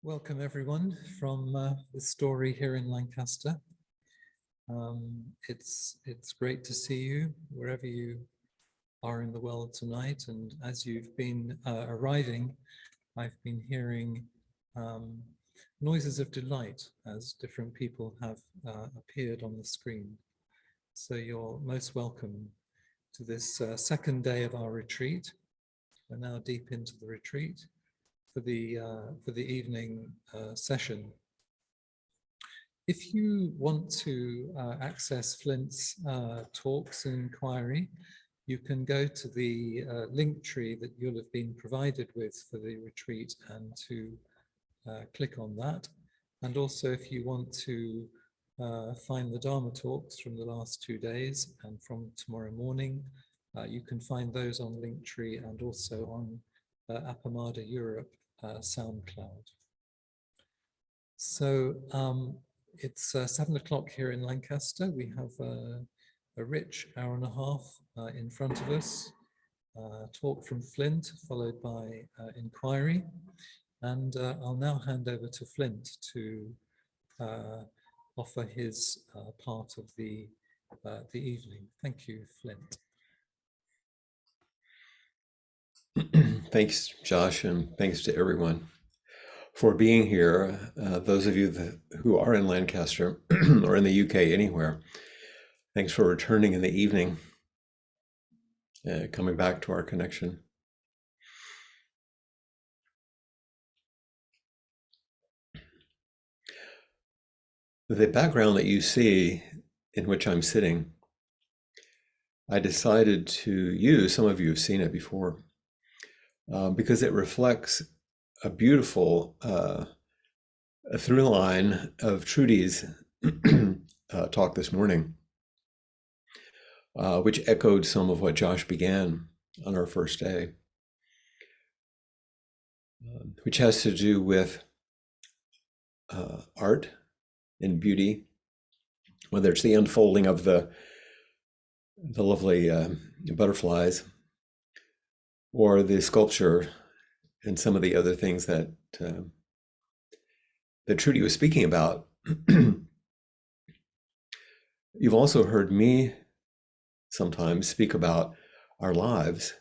Welcome everyone from the story here in Lancaster. It's great to see you wherever you are in the world tonight, and as you've been arriving, I've been hearing noises of delight as different people have appeared on the screen. So you're most welcome to this second day of our retreat. We're now deep into the retreat for the evening session. If you want to access Flint's talks and inquiry, you can go to the link tree that you'll have been provided with for the retreat and to click on that. And also if you want to find the Dharma talks from the last 2 days and from tomorrow morning, you can find those on Linktree and also on Appamada Europe SoundCloud. So it's 7 o'clock here in Lancaster. We have a rich hour and a half in front of us. Talk from Flint, followed by inquiry. And I'll now hand over to Flint to offer his part of the evening. Thank you, Flint. Thanks, Josh, and thanks to everyone for being here. Those of you who are in Lancaster or in the UK, anywhere, thanks for returning in the evening, coming back to our connection. The background that you see in which I'm sitting, I decided to use, some of you have seen it before, because it reflects a beautiful a through line of Trudy's talk this morning, which echoed some of what Josh began on our first day, which has to do with art and beauty, whether it's the unfolding of the lovely butterflies, or the sculpture and some of the other things that that Trudy was speaking about. You've also heard me sometimes speak about our lives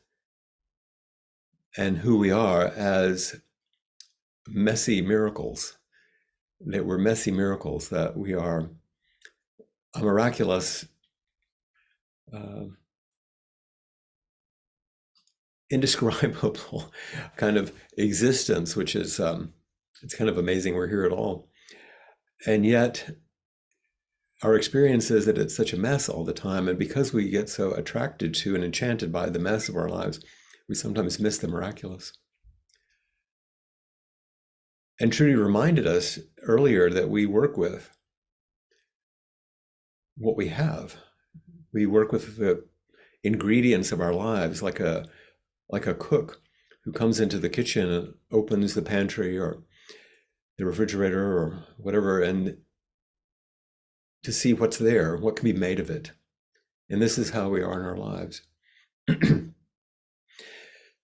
and who we are as messy miracles, that we're messy miracles, that we are a miraculous indescribable kind of existence, which is it's kind of amazing we're here at all. And yet our experience is that it's such a mess all the time, and because we get so attracted to and enchanted by the mess of our lives, we sometimes miss the miraculous. And Trudy reminded us earlier that we work with what we have. We work with the ingredients of our lives like a cook who comes into the kitchen and opens the pantry or the refrigerator or whatever, and to see what's there, what can be made of it. And this is how we are in our lives. The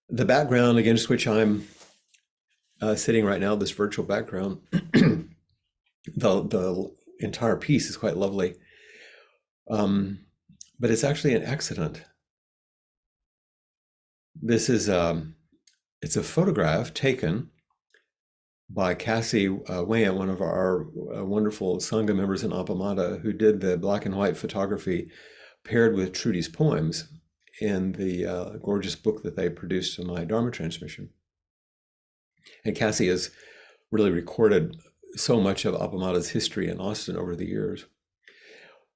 background against which I'm sitting right now, this virtual background, the entire piece is quite lovely, but it's actually an accident. This is it's a photograph taken by Cassie Wayant, one of our wonderful Sangha members in Appamada, who did the black and white photography paired with Trudy's poems in the gorgeous book that they produced in my Dharma transmission. And Cassie has really recorded so much of Appamada's history in Austin over the years.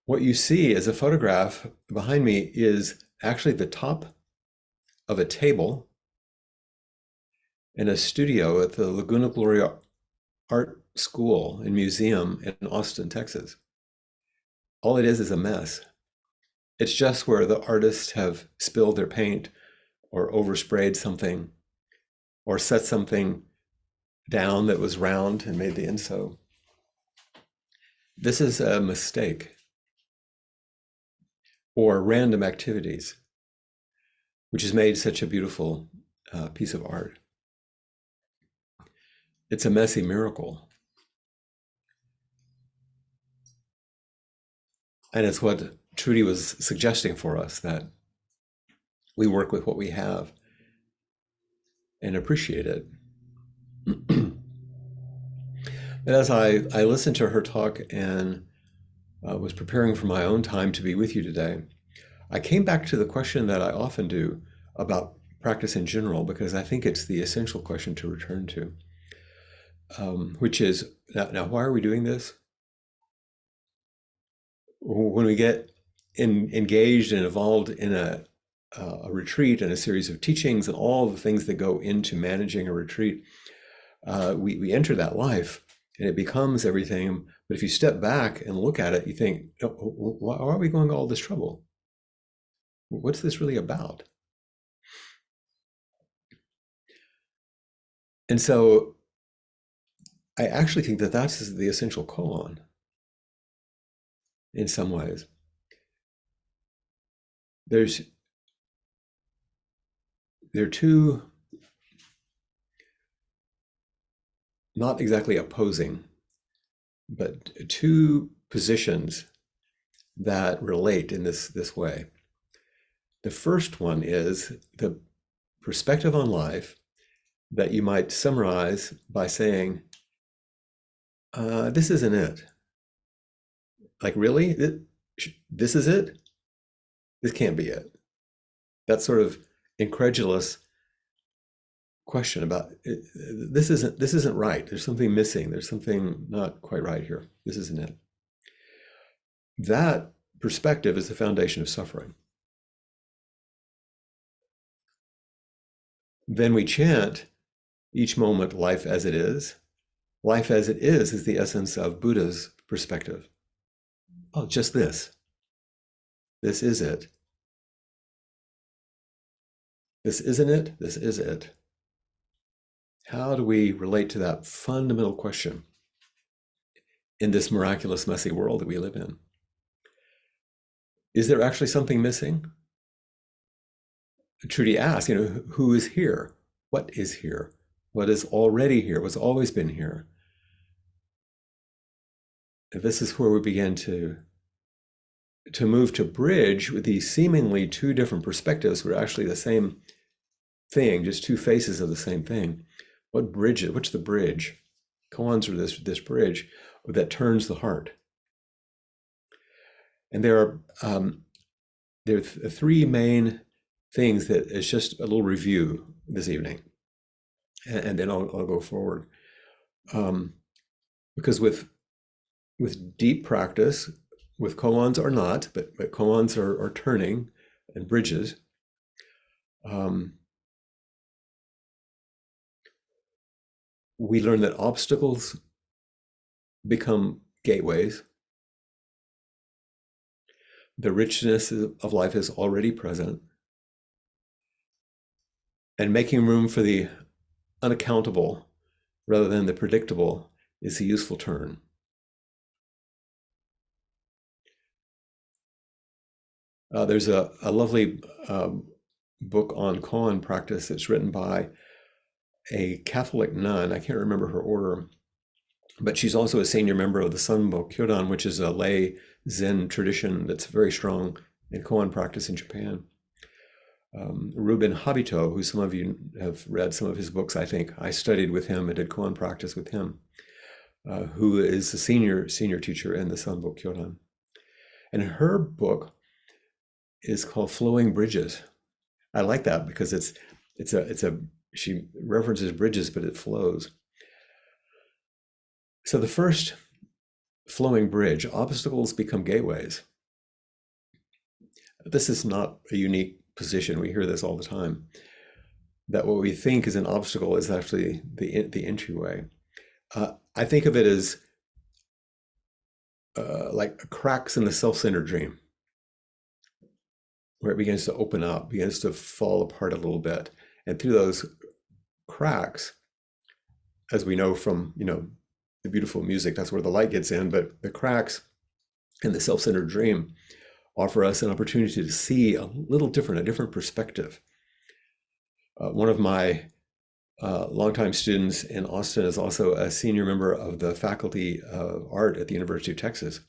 What you see as a photograph behind me is actually the top of a table in a studio at the Laguna Gloria Art School and Museum in Austin, Texas. All it is a mess. It's just where the artists have spilled their paint or oversprayed something or set something down that was round and made the inso. This is a mistake or random activities, which has made such a beautiful piece of art. it's a messy miracle. And it's what Trudy was suggesting for us, that we work with what we have and appreciate it. But as I listened to her talk and was preparing for my own time to be with you today, I came back to the question that I often do about practice in general, because I think it's the essential question to return to, which is, now why are we doing this? When we get engaged and involved in a retreat and a series of teachings and all the things that go into managing a retreat, we enter that life and it becomes everything. But if you step back and look at it, you think, why are we going to all this trouble? What's this really about? And so I actually think that that's the essential koan in some ways. There are two not exactly opposing, but two positions that relate in this way. The first one is the perspective on life that you might summarize by saying, this isn't it. Like, really? This is it? This can't be it. That sort of incredulous question about this isn't right. There's something missing. There's something not quite right here. This isn't it. That perspective is the foundation of suffering. Then we chant each moment, life as it is. Life as it is the essence of Buddha's perspective. Oh, just this. This is it. This isn't it. This is it. How do we relate to that fundamental question in this miraculous, messy world that we live in? Is there actually something missing? Trudy asked, who is here? What is here? What is already here? What's always been here? And this is where we begin to move to bridge with these seemingly two different perspectives. We're actually the same thing, just two faces of the same thing. What bridge? What's the bridge? Koans are this bridge that turns the heart. And there are three main things that is just a little review this evening, and then I'll go forward. Because with deep practice, with koans or not, but koans are turning and bridges. We learn that obstacles become gateways. The richness of life is already present. And making room for the unaccountable rather than the predictable is a useful turn. There's a lovely book on koan practice that's written by a Catholic nun. I can't remember her order, but she's also a senior member of the Sanbo Kyodan, which is a lay Zen tradition that's very strong in koan practice in Japan. Ruben Habito, who some of you have read some of his books, I think. I studied with him and did koan practice with him, who is a senior teacher in the Sanbo Kyodan. And her book is called Flowing Bridges. I like that because she references bridges, but it flows. So the first flowing bridge, obstacles become gateways. This is not a unique position. We hear this all the time, that what we think is an obstacle is actually the entryway. I think of it as like cracks in the self-centered dream, where it begins to open up, begins to fall apart a little bit. And through those cracks, as we know from, the beautiful music, that's where the light gets in, but the cracks in the self-centered dream offer us an opportunity to see a little different, a different perspective. One of my longtime students in Austin, is also a senior member of the Faculty of Art at the University of Texas.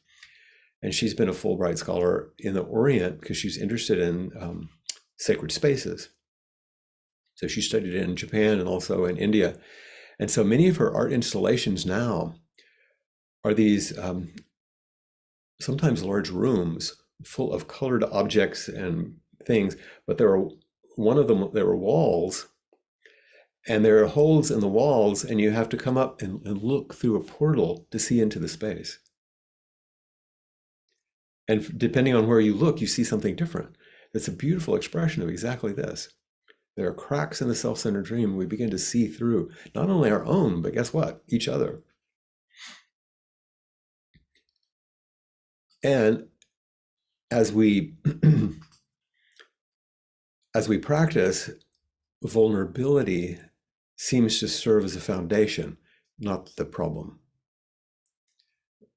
And she's been a Fulbright scholar in the Orient because she's interested in sacred spaces. So she studied in Japan and also in India. And so many of her art installations now are these sometimes large rooms full of colored objects and things, but there were walls, and there are holes in the walls, and you have to come up and look through a portal to see into the space. And depending on where you look, you see something different. It's a beautiful expression of exactly this. There are cracks in the self-centered dream. We begin to see through not only our own, but guess what? Each other. And as we practice, vulnerability seems to serve as a foundation, not the problem.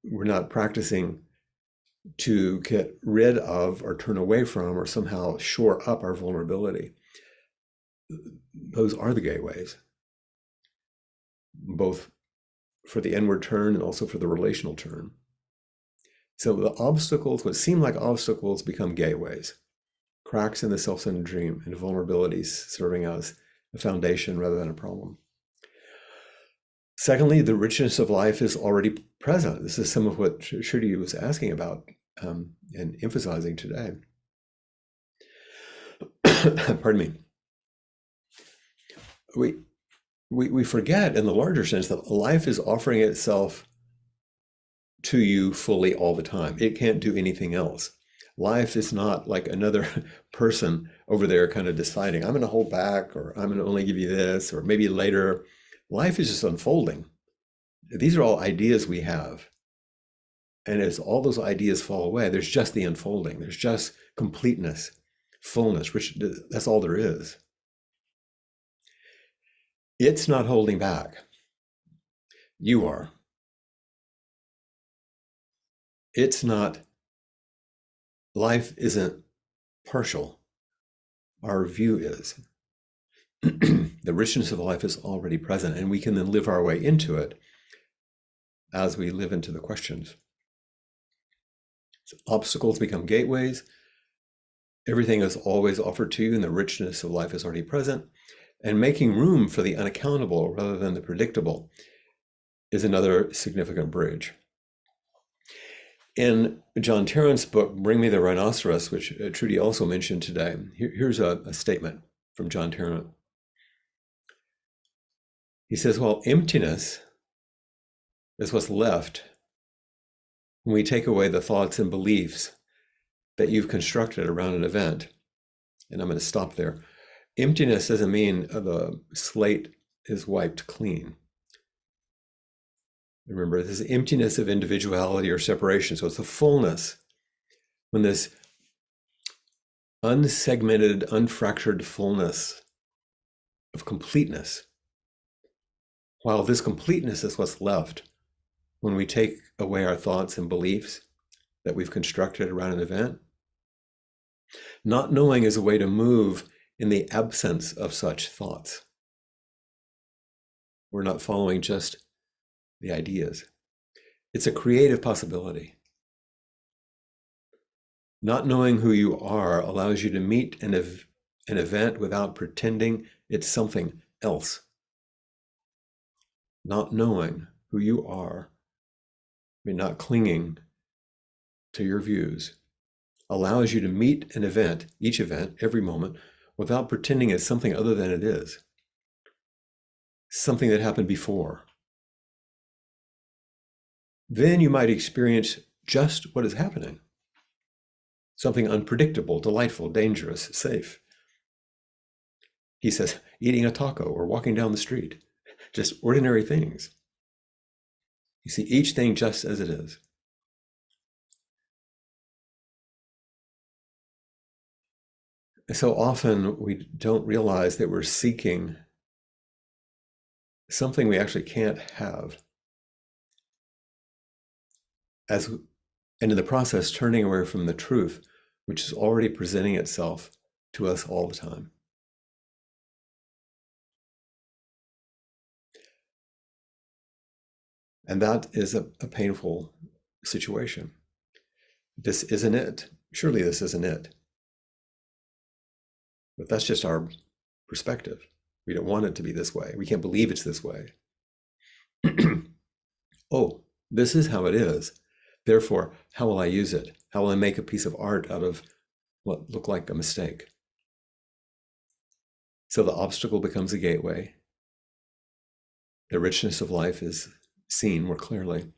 We're not practicing to get rid of or turn away from or somehow shore up our vulnerability. Those are the gateways, both for the inward turn and also for the relational turn. So the obstacles, what seem like obstacles, become gateways, cracks in the self-centered dream, and vulnerabilities serving as a foundation rather than a problem. Secondly, the richness of life is already present. This is some of what Trudy was asking about and emphasizing today. Pardon me. We forget in the larger sense that life is offering itself to you fully all the time. It can't do anything else. Life is not like another person over there kind of deciding, I'm going to hold back, or I'm going to only give you this, or maybe later. Life is just unfolding. These are all ideas we have. And as all those ideas fall away, there's just the unfolding. There's just completeness, fullness, which that's all there is. It's not holding back. You are. It's not, life isn't partial. Our view is. The richness of life is already present, and we can then live our way into it as we live into the questions. So obstacles become gateways. Everything is always offered to you, and the richness of life is already present. And making room for the unaccountable rather than the predictable is another significant bridge. In John Tarrant's book, Bring Me the Rhinoceros, which Trudy also mentioned today, here's a statement from John Tarrant. He says, well, emptiness is what's left when we take away the thoughts and beliefs that you've constructed around an event. And I'm going to stop there. Emptiness doesn't mean the slate is wiped clean. Remember, this is emptiness of individuality or separation. So it's the fullness, when this unsegmented, unfractured fullness of completeness. While this completeness is what's left when we take away our thoughts and beliefs that we've constructed around an event. Not knowing is a way to move in the absence of such thoughts. We're not following just the ideas. It's a creative possibility. Not knowing who you are allows you to meet an event without pretending it's something else. Not knowing who you are, not clinging to your views, allows you to meet an event, each event, every moment, without pretending it's something other than it is. Something that happened before. Then you might experience just what is happening. Something unpredictable, delightful, dangerous, safe. He says, eating a taco or walking down the street, just ordinary things. You see each thing just as it is. So often we don't realize that we're seeking something we actually can't have. And in the process, turning away from the truth, which is already presenting itself to us all the time. And that is a painful situation. This isn't it. Surely this isn't it. But that's just our perspective. We don't want it to be this way. We can't believe it's this way. Oh, this is how it is. Therefore, how will I use it? How will I make a piece of art out of what looked like a mistake? So the obstacle becomes a gateway. The richness of life is seen more clearly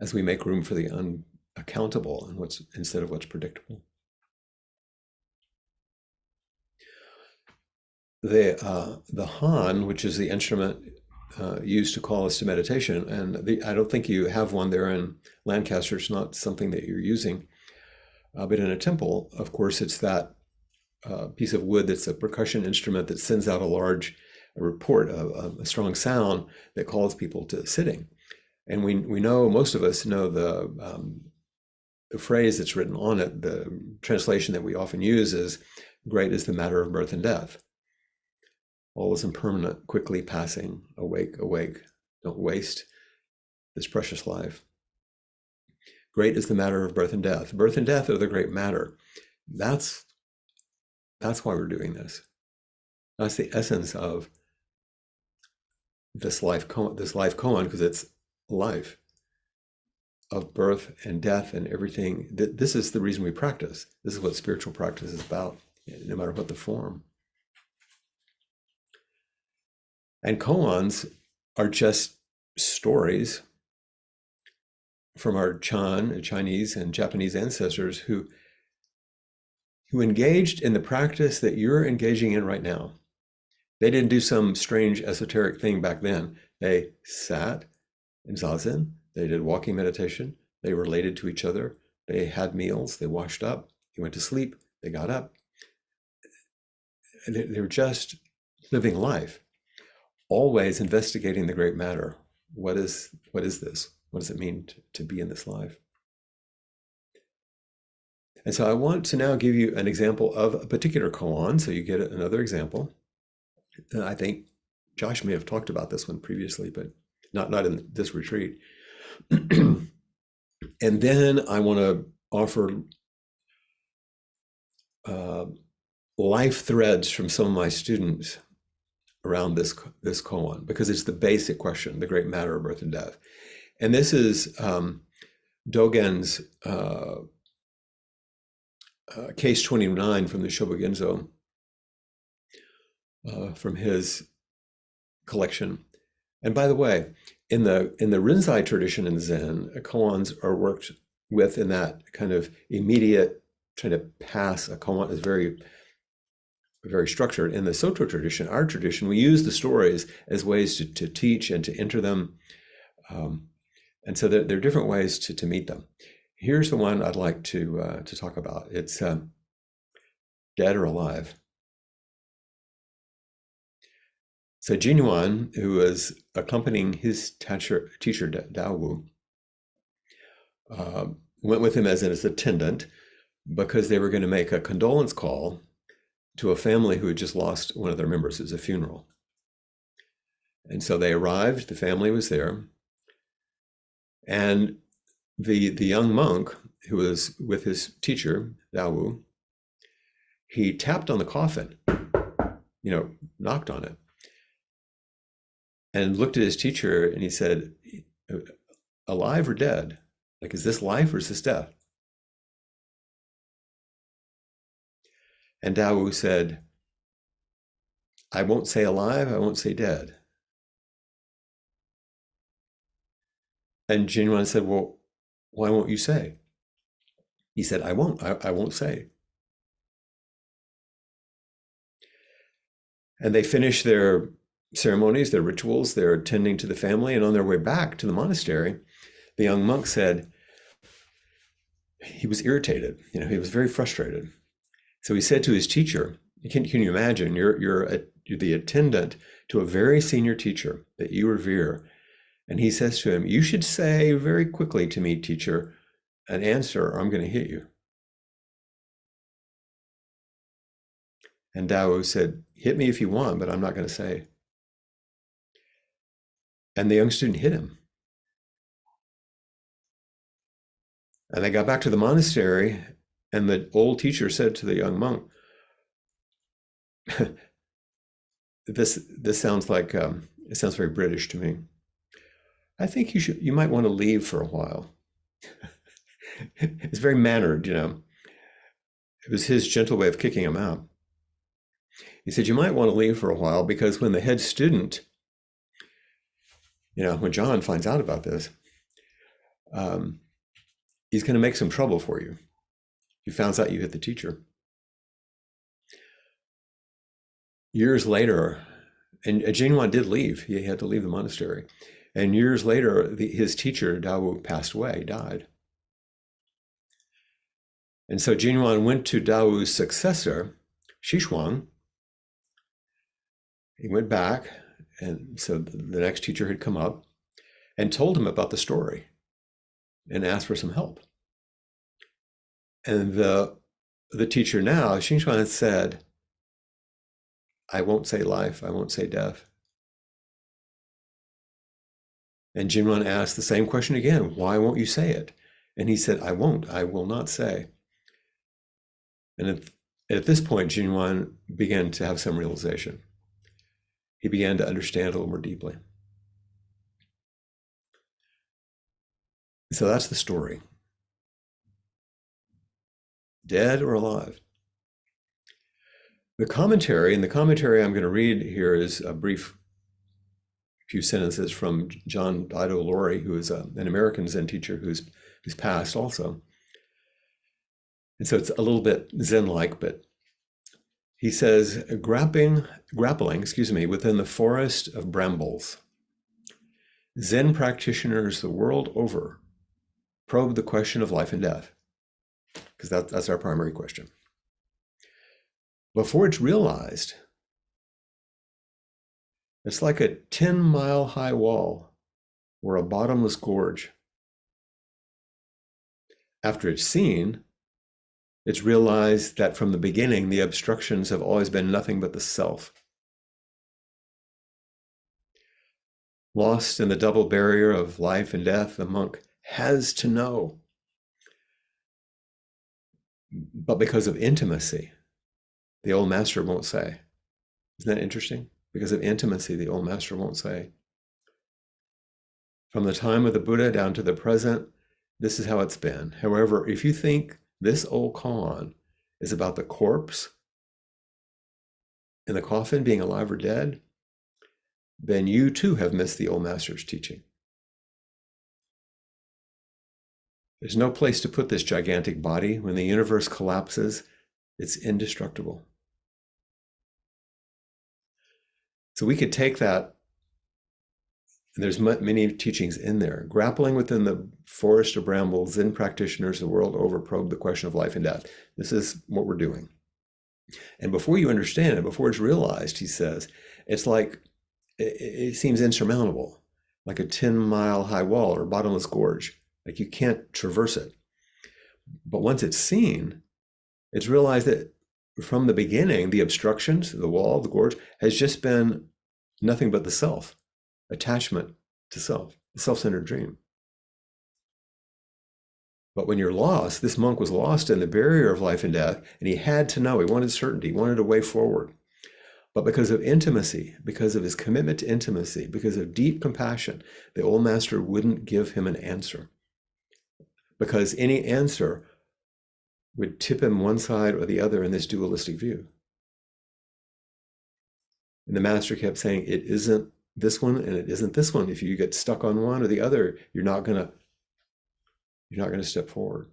as we make room for the unaccountable and what's instead of what's predictable. The Han, which is the instrument used to call us to meditation, and I don't think you have one there in Lancaster. It's not something that you're using, but in a temple, of course, it's that piece of wood that's a percussion instrument that sends out a large report, a strong sound that calls people to sitting. And we know, most of us know the phrase that's written on it. The translation that we often use is, "Great is the matter of birth and death. All is impermanent, quickly passing, awake, awake. Don't waste this precious life. Great is the matter of birth and death. Birth and death are the great matter." That's why we're doing this. That's the essence of this life koan, because it's life of birth and death and everything. This is the reason we practice. This is what spiritual practice is about, no matter what the form. And koans are just stories from our Chinese and Japanese ancestors who engaged in the practice that you're engaging in right now. They didn't do some strange esoteric thing back then. They sat in zazen, they did walking meditation, they related to each other, they had meals, they washed up, they went to sleep, they got up. And they were just living life, always investigating the great matter. What is this? What does it mean to be in this life? And so I want to now give you an example of a particular koan, so you get another example. I think Josh may have talked about this one previously, but not in this retreat. And then I want to offer life threads from some of my students around this koan, because it's the basic question, the great matter of birth and death. And this is Dogen's case 29 from the Shobogenzo, from his collection. And by the way, in the Rinzai tradition in Zen, koans are worked with in that kind of immediate, trying to pass. A koan is very, very structured. In the Soto tradition, our tradition, we use the stories as ways to teach and to enter them. And so there are different ways to meet them. Here's the one I'd like to talk about. It's Dead or Alive. So Jinyuan, who was accompanying his teacher Daowu, went with him as his attendant because they were going to make a condolence call to a family who had just lost one of their members. It was a funeral. And so they arrived, the family was there, and the young monk who was with his teacher, Daowu, he tapped on the coffin, knocked on it, and looked at his teacher, and he said, "Alive or dead? Like, is this life or is this death?" And Daowu said, "I won't say alive, I won't say dead." And Jinyuan said, "Well, why won't you say?" He said, I won't say." And they finished their ceremonies, their rituals, their attending to the family, and on their way back to the monastery, the young monk said he was irritated. He was very frustrated. So he said to his teacher, can you imagine, you're the attendant to a very senior teacher that you revere, and he says to him, "You should say very quickly to me, teacher, an answer, or I'm going to hit you." And Daowu said, "Hit me if you want, but I'm not going to say." And the young student hit him. And they got back to the monastery, and the old teacher said to the young monk, this sounds like it sounds very British to me. I think you might want to leave for a while. It's very mannered, you know. It was his gentle way of kicking him out. He said, you might want to leave for a while, because when the head student, you know, when John finds out about this, he's going to make some trouble for you. He finds out you hit the teacher. Years later, and Jinwan did leave. He had to leave the monastery. And years later, his teacher, Dawu, passed away, died. And so Jinwan went to Dawu's successor, Xishuang. He went back, and so the next teacher had come up and told him about the story and asked for some help. And the teacher now, Xishuang, said, I won't say life, I won't say death. And Jinwan asked the same question again, why won't you say it? And he said, I will not say. And at this point, Jinwan began to have some realization. He began to understand a little more deeply. So that's the story. Dead or alive? The commentary I'm going to read here is a brief few sentences from John Dido Laurie, who is an American Zen teacher who's passed also. And so it's a little bit Zen-like, but he says, grappling, within the forest of brambles, Zen practitioners the world over probe the question of life and death, because that's our primary question. Before it's realized, it's like a 10-mile-high wall or a bottomless gorge. After it's seen, it's realized that from the beginning, the obstructions have always been nothing but the self. Lost in the double barrier of life and death, the monk has to know. But because of intimacy, the old master won't say. Isn't that interesting? Because of intimacy, the old master won't say. From the time of the Buddha down to the present, this is how it's been. However, if you think this old koan is about the corpse in the coffin being alive or dead, then you too have missed the old master's teaching. There's no place to put this gigantic body. When the universe collapses, it's indestructible. So we could take that, and there's many teachings in there. Grappling within the forest of brambles, Zen practitioners the world over probe the question of life and death. This is what we're doing. And before you understand it, before it's realized, he says, it's like, it seems insurmountable, like a 10-mile-high wall or bottomless gorge. Like you can't traverse it. But once it's seen, it's realized that from the beginning, the obstructions, the wall, the gorge, has just been nothing but the self, attachment to self, the self-centered dream. But when you're lost, this monk was lost in the barrier of life and death, and he had to know, he wanted certainty, he wanted a way forward. But because of intimacy, because of his commitment to intimacy, because of deep compassion, the old master wouldn't give him an answer. Because any answer would tip him one side or the other in this dualistic view. And the master kept saying, it isn't this one and it isn't this one. If you get stuck on one or the other, you're not going to step forward.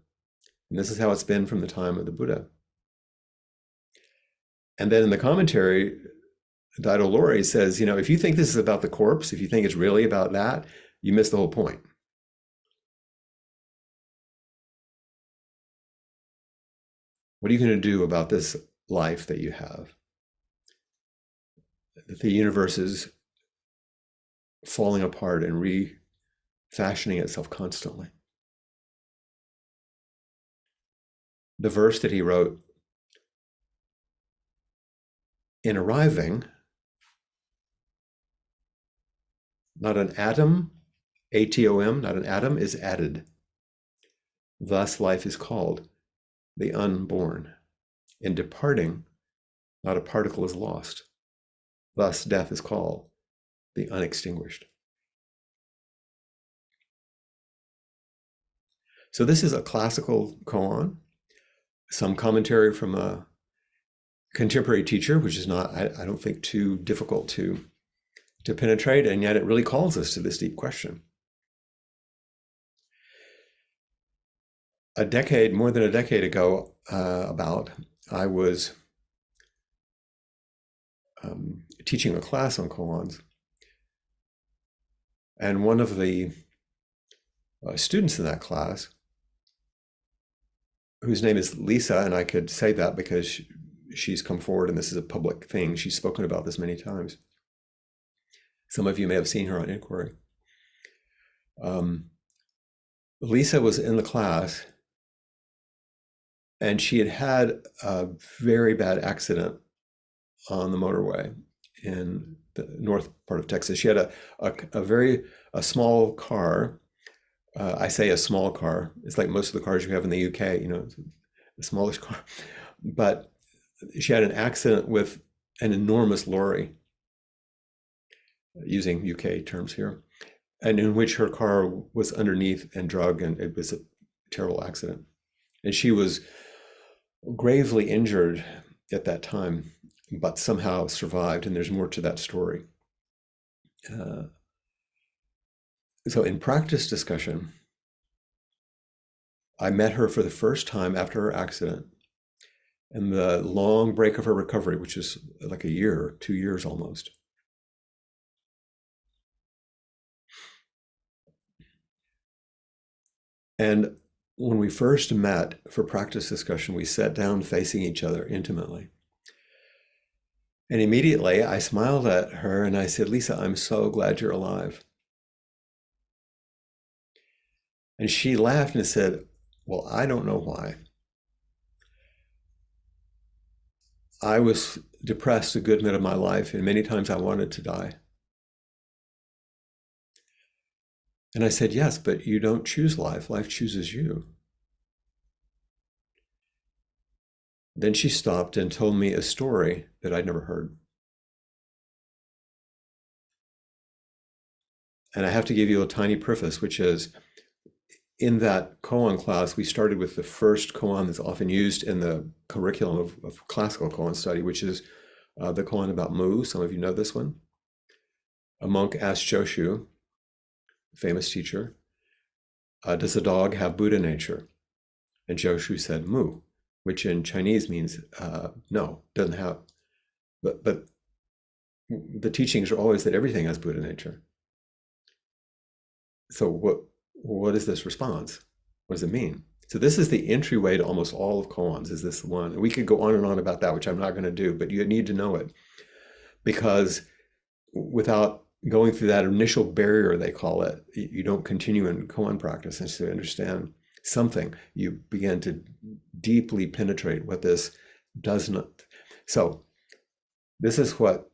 And this is how it's been from the time of the Buddha. And then in the commentary, Dido Laurie says, if you think this is about the corpse, if you think it's really about that, you miss the whole point. What are you going to do about this life that you have? That the universe is falling apart and refashioning itself constantly. The verse that he wrote, in arriving, not an atom, ATOM, not an atom, is added. Thus life is called the unborn. In departing, not a particle is lost. Thus death is called the unextinguished. So this is a classical koan, some commentary from a contemporary teacher, which is not, I don't think, too difficult to penetrate, and yet it really calls us to this deep question. More than a decade ago, I was teaching a class on koans, and one of the students in that class, whose name is Lisa, and I could say that because she's come forward and this is a public thing. She's spoken about this many times. Some of you may have seen her on Inquiry. Lisa was in the class, and she had a very bad accident on the motorway in the north part of Texas. She had a small car. I say a small car. It's like most of the cars you have in the UK, the smallest car. But she had an accident with an enormous lorry, using UK terms here, and in which her car was underneath and drug, and it was a terrible accident. And she was gravely injured at that time, but somehow survived, and there's more to that story. So in practice discussion, I met her for the first time after her accident, and the long break of her recovery, which is like a year, 2 years almost. And when we first met for practice discussion, we sat down facing each other intimately. And immediately I smiled at her and I said, "Lisa, I'm so glad you're alive." And she laughed and said, "Well, I don't know why. I was depressed a good bit of my life, and many times I wanted to die." And I said, "Yes, but you don't choose life. Life chooses you." Then she stopped and told me a story that I'd never heard. And I have to give you a tiny preface, which is, in that koan class, we started with the first koan that's often used in the curriculum of classical koan study, which is the koan about Mu. Some of you know this one. A monk asked Joshu, famous teacher, "Does a dog have Buddha nature?" And Joshu said Mu, which in Chinese means no, doesn't have. But the teachings are always that everything has Buddha nature. So what is this response? What does it mean? So this is the entryway to almost all of koans, is this one. We could go on and on about that, which I'm not going to do, but you need to know it, because without going through that initial barrier, they call it, you don't continue in koan practice. And to understand something, you begin to deeply penetrate what this does not. So this is what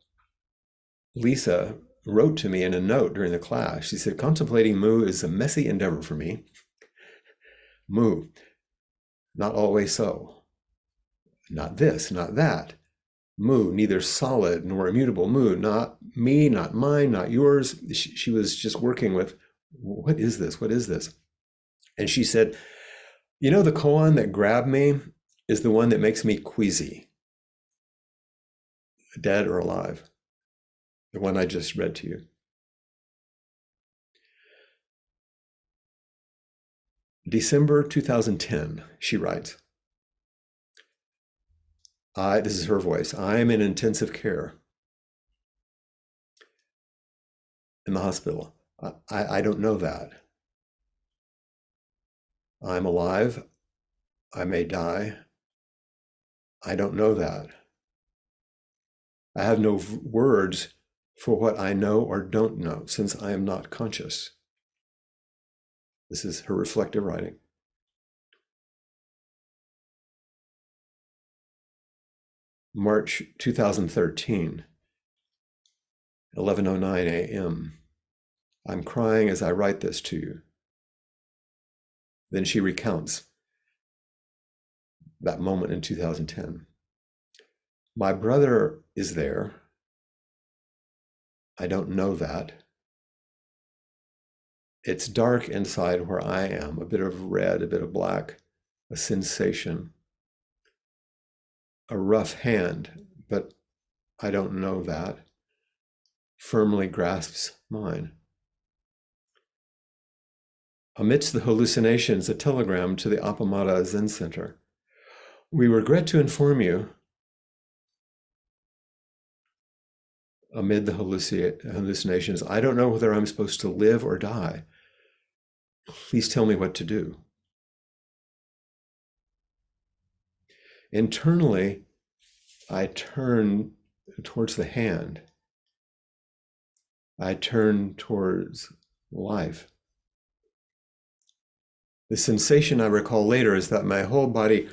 Lisa wrote to me in a note during the class. She said, "Contemplating Mu is a messy endeavor for me. Mu, not always so. Not this, not that. Mu, neither solid nor immutable. Mu, not me, not mine, not yours." She was just working with, what is this? What is this? And she said, the koan that grabbed me is the one that makes me queasy, dead or alive. The one I just read to you. December 2010, she writes, this is her voice, "I am in intensive care in the hospital. I don't know that. I'm alive. I may die. I don't know that. I have no words for what I know or don't know, since I am not conscious." This is her reflective writing. March 2013, 11:09 a.m. "I'm crying as I write this to you. Then she recounts that moment in 2010. My brother is there. I don't know that. It's dark inside where I am, a bit of red, a bit of black, a sensation, a rough hand, but I don't know that, firmly grasps mine. Amidst the hallucinations, a telegram to the Appamada Zen Center. We regret to inform you, amid the hallucinations, I don't know whether I'm supposed to live or die. Please tell me what to do. Internally, I turn towards the hand. I turn towards life. The sensation I recall later is that my whole body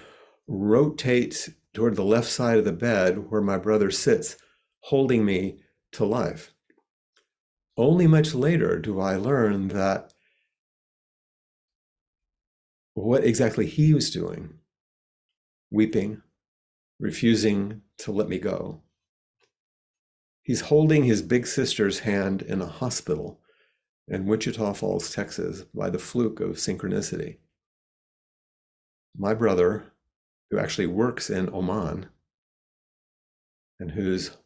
rotates toward the left side of the bed where my brother sits, holding me to life. Only much later do I learn that what exactly he was doing, weeping, refusing to let me go. He's holding his big sister's hand in a hospital in Wichita Falls, Texas, by the fluke of synchronicity. My brother, who actually works in Oman and whose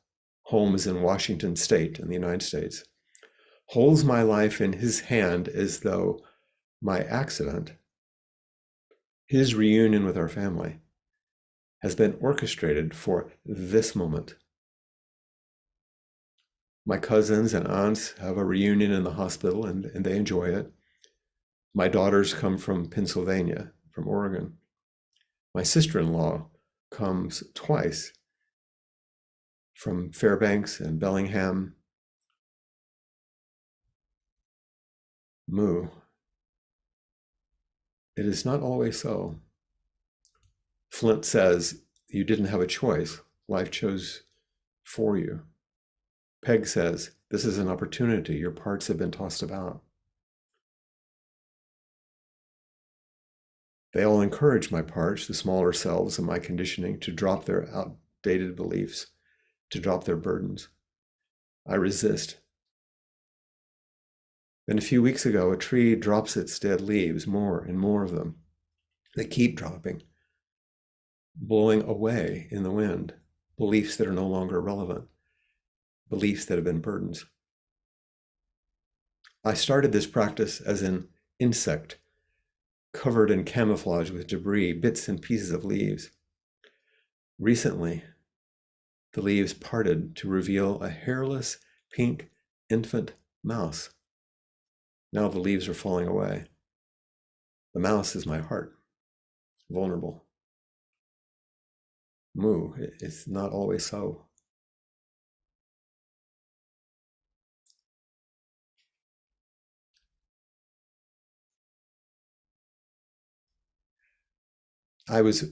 home is in Washington State in the United States, holds my life in his hand as though my accident, his reunion with our family, has been orchestrated for this moment. My cousins and aunts have a reunion in the hospital and they enjoy it. My daughters come from Pennsylvania, from Oregon. My sister-in-law comes twice from Fairbanks and Bellingham. Moo. It is not always so. Flint says, you didn't have a choice. Life chose for you. Peg says, this is an opportunity. Your parts have been tossed about. They all encourage my parts, the smaller selves in my conditioning, to drop their outdated beliefs, to drop their burdens. I resist. Then a few weeks ago, a tree drops its dead leaves, more and more of them. They keep dropping, blowing away in the wind, beliefs that are no longer relevant, beliefs that have been burdens. I started this practice as an insect, covered in camouflage with debris, bits and pieces of leaves. Recently, the leaves parted to reveal a hairless, pink infant mouse. Now the leaves are falling away. The mouse is my heart, vulnerable. Moo, it's not always so. I was,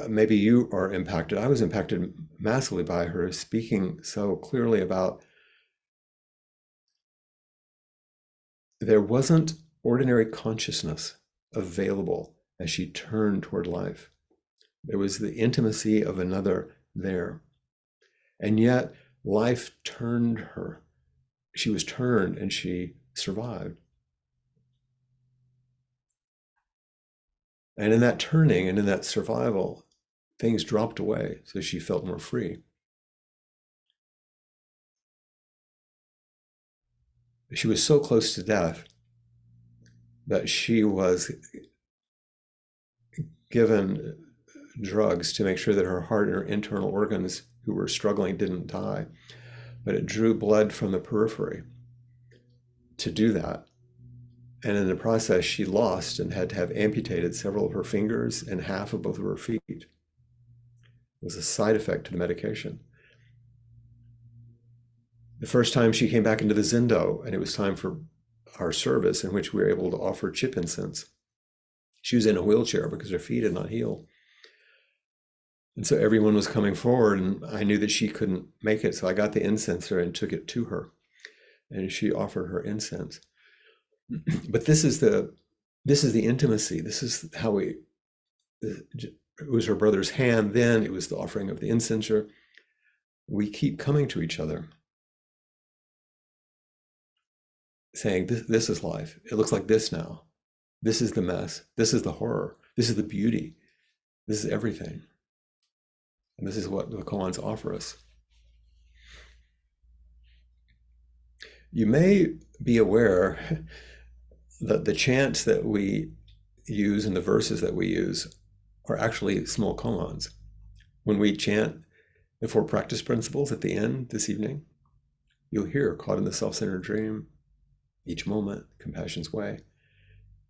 maybe you are impacted. I was impacted massively by her speaking so clearly about there wasn't ordinary consciousness available as she turned toward life. There was the intimacy of another there. And yet life turned her. She was turned and she survived. And in that turning and in that survival, things dropped away, so she felt more free. She was so close to death that she was given drugs to make sure that her heart and her internal organs who were struggling didn't die. But it drew blood from the periphery to do that. And in the process, she lost and had to have amputated several of her fingers and half of both of her feet. It was a side effect to the medication. The first time she came back into the Zendo, and it was time for our service in which we were able to offer chip incense. She was in a wheelchair because her feet had not healed. And so everyone was coming forward, and I knew that she couldn't make it. So I got the incenser and took it to her, and she offered her incense. But this is the This is the intimacy. This is how it was her brother's hand then, it was the offering of the incenser. We keep coming to each other, saying, this is life. It looks like this now. This is the mess. This is the horror. This is the beauty. This is everything. And this is what the koans offer us. You may be aware that the chants that we use and the verses that we use are actually small koans. When we chant the 4 practice principles at the end this evening, you'll hear caught in the self-centered dream, each moment, compassion's way.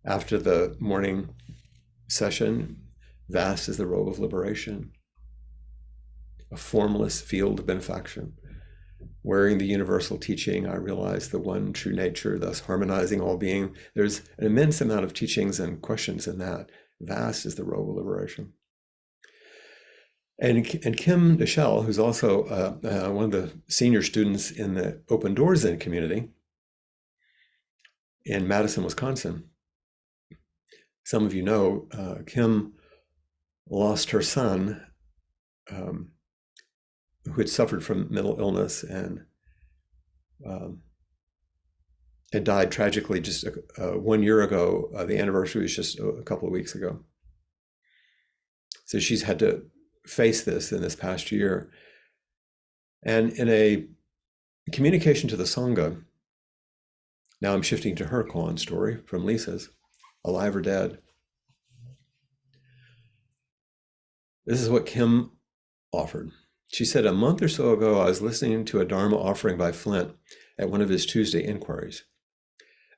After the morning session, vast is the robe of liberation, a formless field of benefaction. Wearing the universal teaching, I realize the one true nature, thus harmonizing all being. There's an immense amount of teachings and questions in that. Vast is the robe of liberation. And Kim Nichelle, who's also one of the senior students in the Open Doors Zen community in Madison, Wisconsin. Some of you know Kim lost her son who had suffered from mental illness and had died tragically just 1 year ago. The anniversary was just a couple of weeks ago. So she's had to face this in this past year. And in a communication to the Sangha, now I'm shifting to her koan story from Lisa's, Alive or Dead. This is what Kim offered. She said, a month or so ago, I was listening to a Dharma offering by Flint at one of his Tuesday inquiries.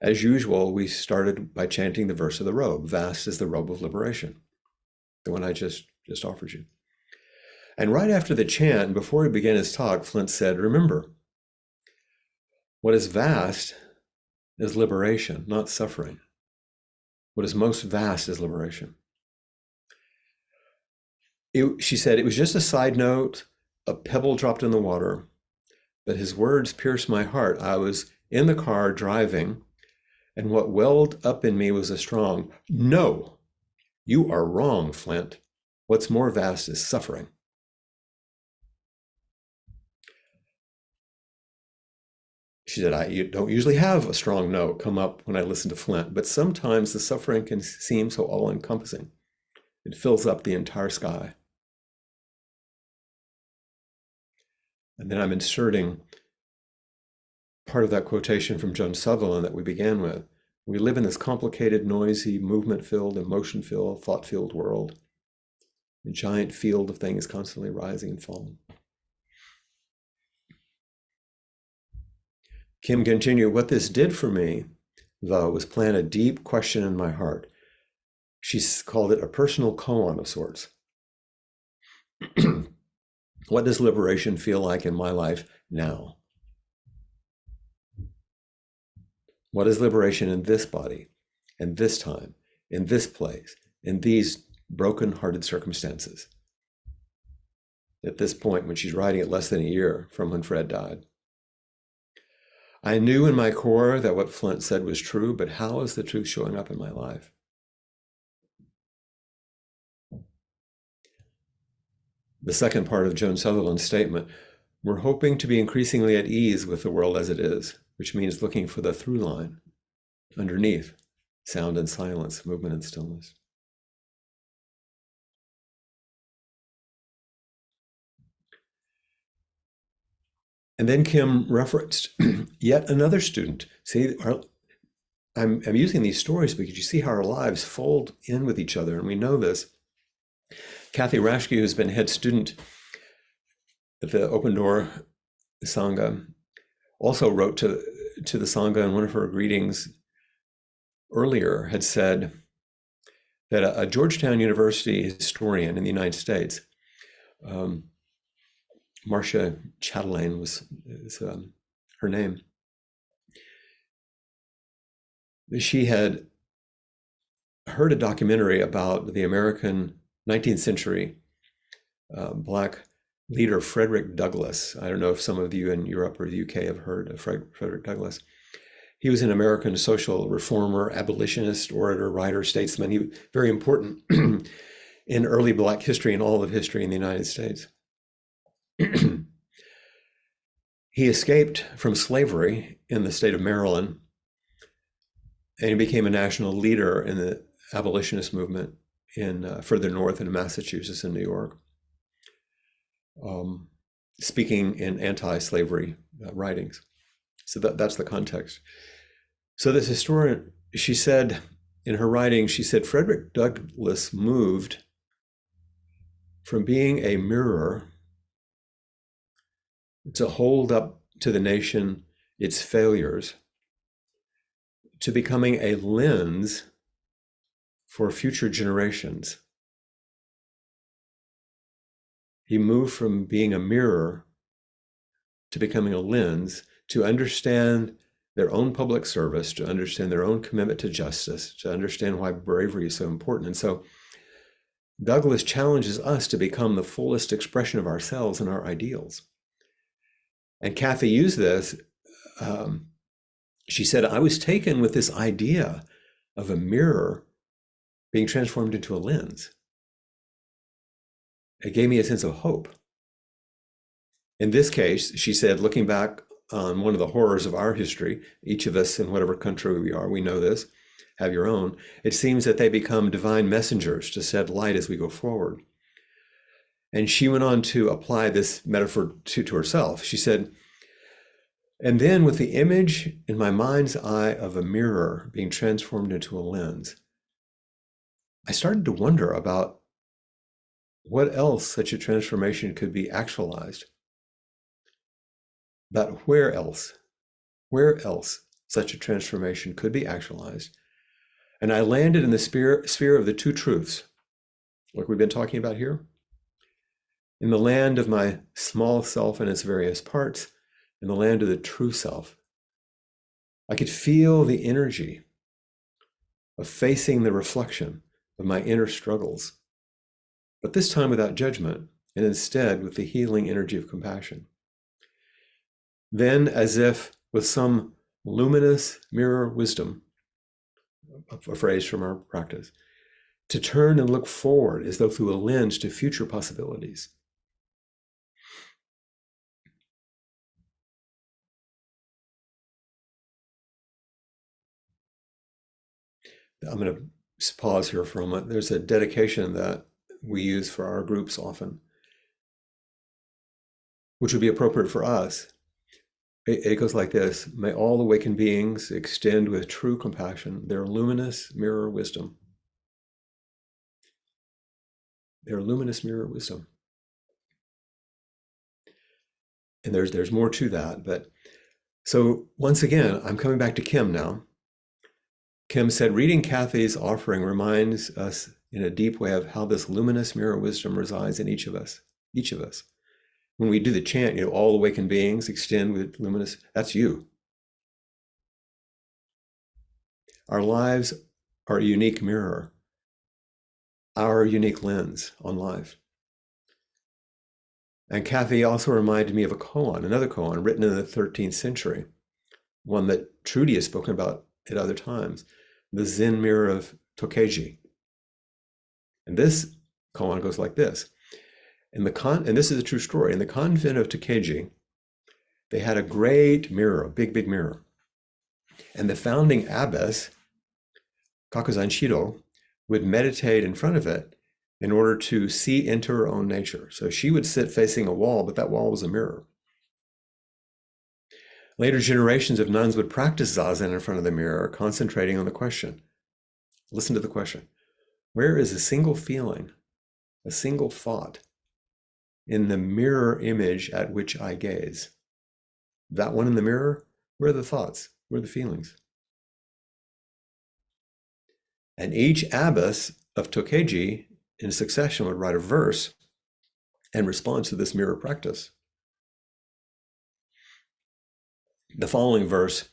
As usual, we started by chanting the verse of the robe, vast is the robe of liberation, the one I just offered you. And right after the chant, before he began his talk, Flint said, remember, what is vast is liberation, not suffering. What is most vast is liberation. She said, it was just a side note, a pebble dropped in the water, but his words pierced my heart. I was in the car driving, and what welled up in me was a strong, no, you are wrong, Flint. What's more vast is suffering. She said, I don't usually have a strong no come up when I listen to Flint, but sometimes the suffering can seem so all-encompassing. It fills up the entire sky. And then I'm inserting part of that quotation from Joan Sutherland that we began with. We live in this complicated, noisy, movement-filled, emotion-filled, thought-filled world. The giant field of things constantly rising and falling. Kim continued, what this did for me, though, was plant a deep question in my heart. She called it a personal koan of sorts. What does liberation feel like in my life now? What is liberation in this body, in this time, in this place, in these broken-hearted circumstances? At this point, when she's writing it less than a year from when Fred died. I knew in my core that what Flint said was true, but how is the truth showing up in my life? The second part of Joan Sutherland's statement, we're hoping to be increasingly at ease with the world as it is, which means looking for the through line underneath sound and silence, movement and stillness. And then Kim referenced yet another student. See, I'm using these stories because you see how our lives fold in with each other, and we know this. Kathy Rashke, who's been head student at the Open Door Sangha, also wrote to the Sangha in one of her greetings earlier, had said that a Georgetown University historian in the United States, Marcia Chatelain is her name. She had heard a documentary about the American 19th century Black leader Frederick Douglass. I don't know if some of you in Europe or the UK have heard of Frederick Douglass. He was an American social reformer, abolitionist, orator, writer, statesman. He was very important in early Black history and all of history in the United States. He escaped from slavery in the state of Maryland, and he became a national leader in the abolitionist movement in further north in Massachusetts and New York, speaking in anti-slavery writings. So that's the context. So this historian, she said in her writing, she said, Frederick Douglass moved from being a mirror to hold up to the nation its failures, to becoming a lens for future generations. He moved from being a mirror to becoming a lens to understand their own public service, to understand their own commitment to justice, to understand why bravery is so important. And so Douglass challenges us to become the fullest expression of ourselves and our ideals. And Kathy used this. She said, I was taken with this idea of a mirror being transformed into a lens. It gave me a sense of hope. In this case, she said, looking back on one of the horrors of our history, each of us in whatever country we are, we know this, have your own, it seems that they become divine messengers to shed light as we go forward. And she went on to apply this metaphor to herself. She said, and then with the image in my mind's eye of a mirror being transformed into a lens, I started to wonder about what else such a transformation could be actualized. But where else such a transformation could be actualized. And I landed in the sphere of the two truths, like we've been talking about here, in the land of my small self and its various parts, in the land of the true self. I could feel the energy of facing the reflection of my inner struggles, but this time without judgment, and instead with the healing energy of compassion. Then, as if with some luminous mirror wisdom, a phrase from our practice, to turn and look forward as though through a lens to future possibilities. I'm going to pause here for a moment. There's a dedication that we use for our groups often, which would be appropriate for us. It goes like this: may all awakened beings extend with true compassion their luminous mirror wisdom. Their luminous mirror wisdom. And there's more to that, but so once again, I'm coming back to Kim now. Kim said, reading Kathy's offering reminds us in a deep way of how this luminous mirror wisdom resides in each of us. When we do the chant, all awakened beings extend with luminous, that's you. Our lives are a unique mirror, our unique lens on life. And Kathy also reminded me of a koan, another koan written in the 13th century, one that Trudy has spoken about at other times, the Zen mirror of Tokeji. And this koan goes like this. And this is a true story. In the convent of Tokeji, they had a great mirror, a big, big mirror. And the founding abbess, Kakuzan Shido, would meditate in front of it in order to see into her own nature. So she would sit facing a wall, but that wall was a mirror. Later generations of nuns would practice zazen in front of the mirror, concentrating on the question. Listen to the question. Where is a single feeling, a single thought in the mirror image at which I gaze? That one in the mirror, where are the thoughts? Where are the feelings? And each abbess of Tokeji in succession would write a verse and respond to this mirror practice. The following verse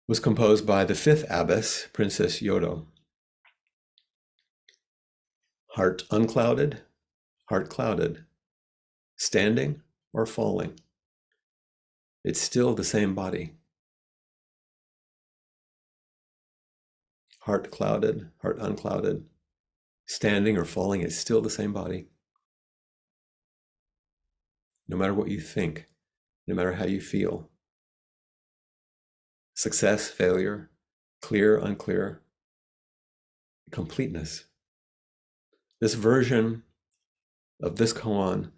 was composed by the fifth abbess, Princess Yodo. Heart unclouded, heart clouded, standing or falling, it's still the same body. heart clouded, heart unclouded, standing or falling, it's still the same body. No matter what you think, no matter how you feel. Success, failure, clear, unclear, completeness. This version of this koan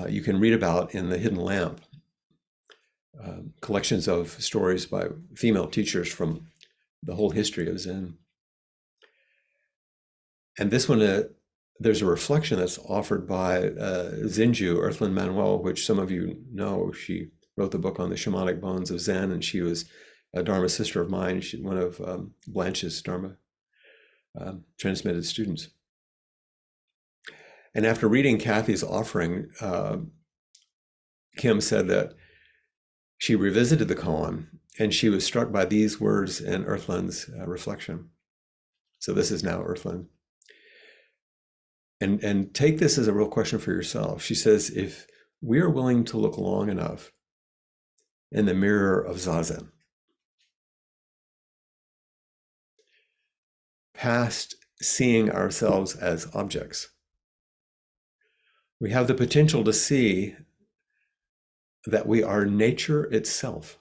you can read about in the Hidden Lamp, collections of stories by female teachers from the whole history of Zen. And this one, there's a reflection that's offered by Zenju, Earthland Manuel, which some of you know. She wrote the book on the shamanic bones of Zen, and she was a Dharma sister of mine. She's one of Blanche's Dharma transmitted students. And after reading Kathy's offering, Kim said that she revisited the koan and she was struck by these words in Earthland's reflection. So this is now Earthland. And take this as a real question for yourself. She says, if we are willing to look long enough in the mirror of Zazen, past seeing ourselves as objects, we have the potential to see that we are nature itself.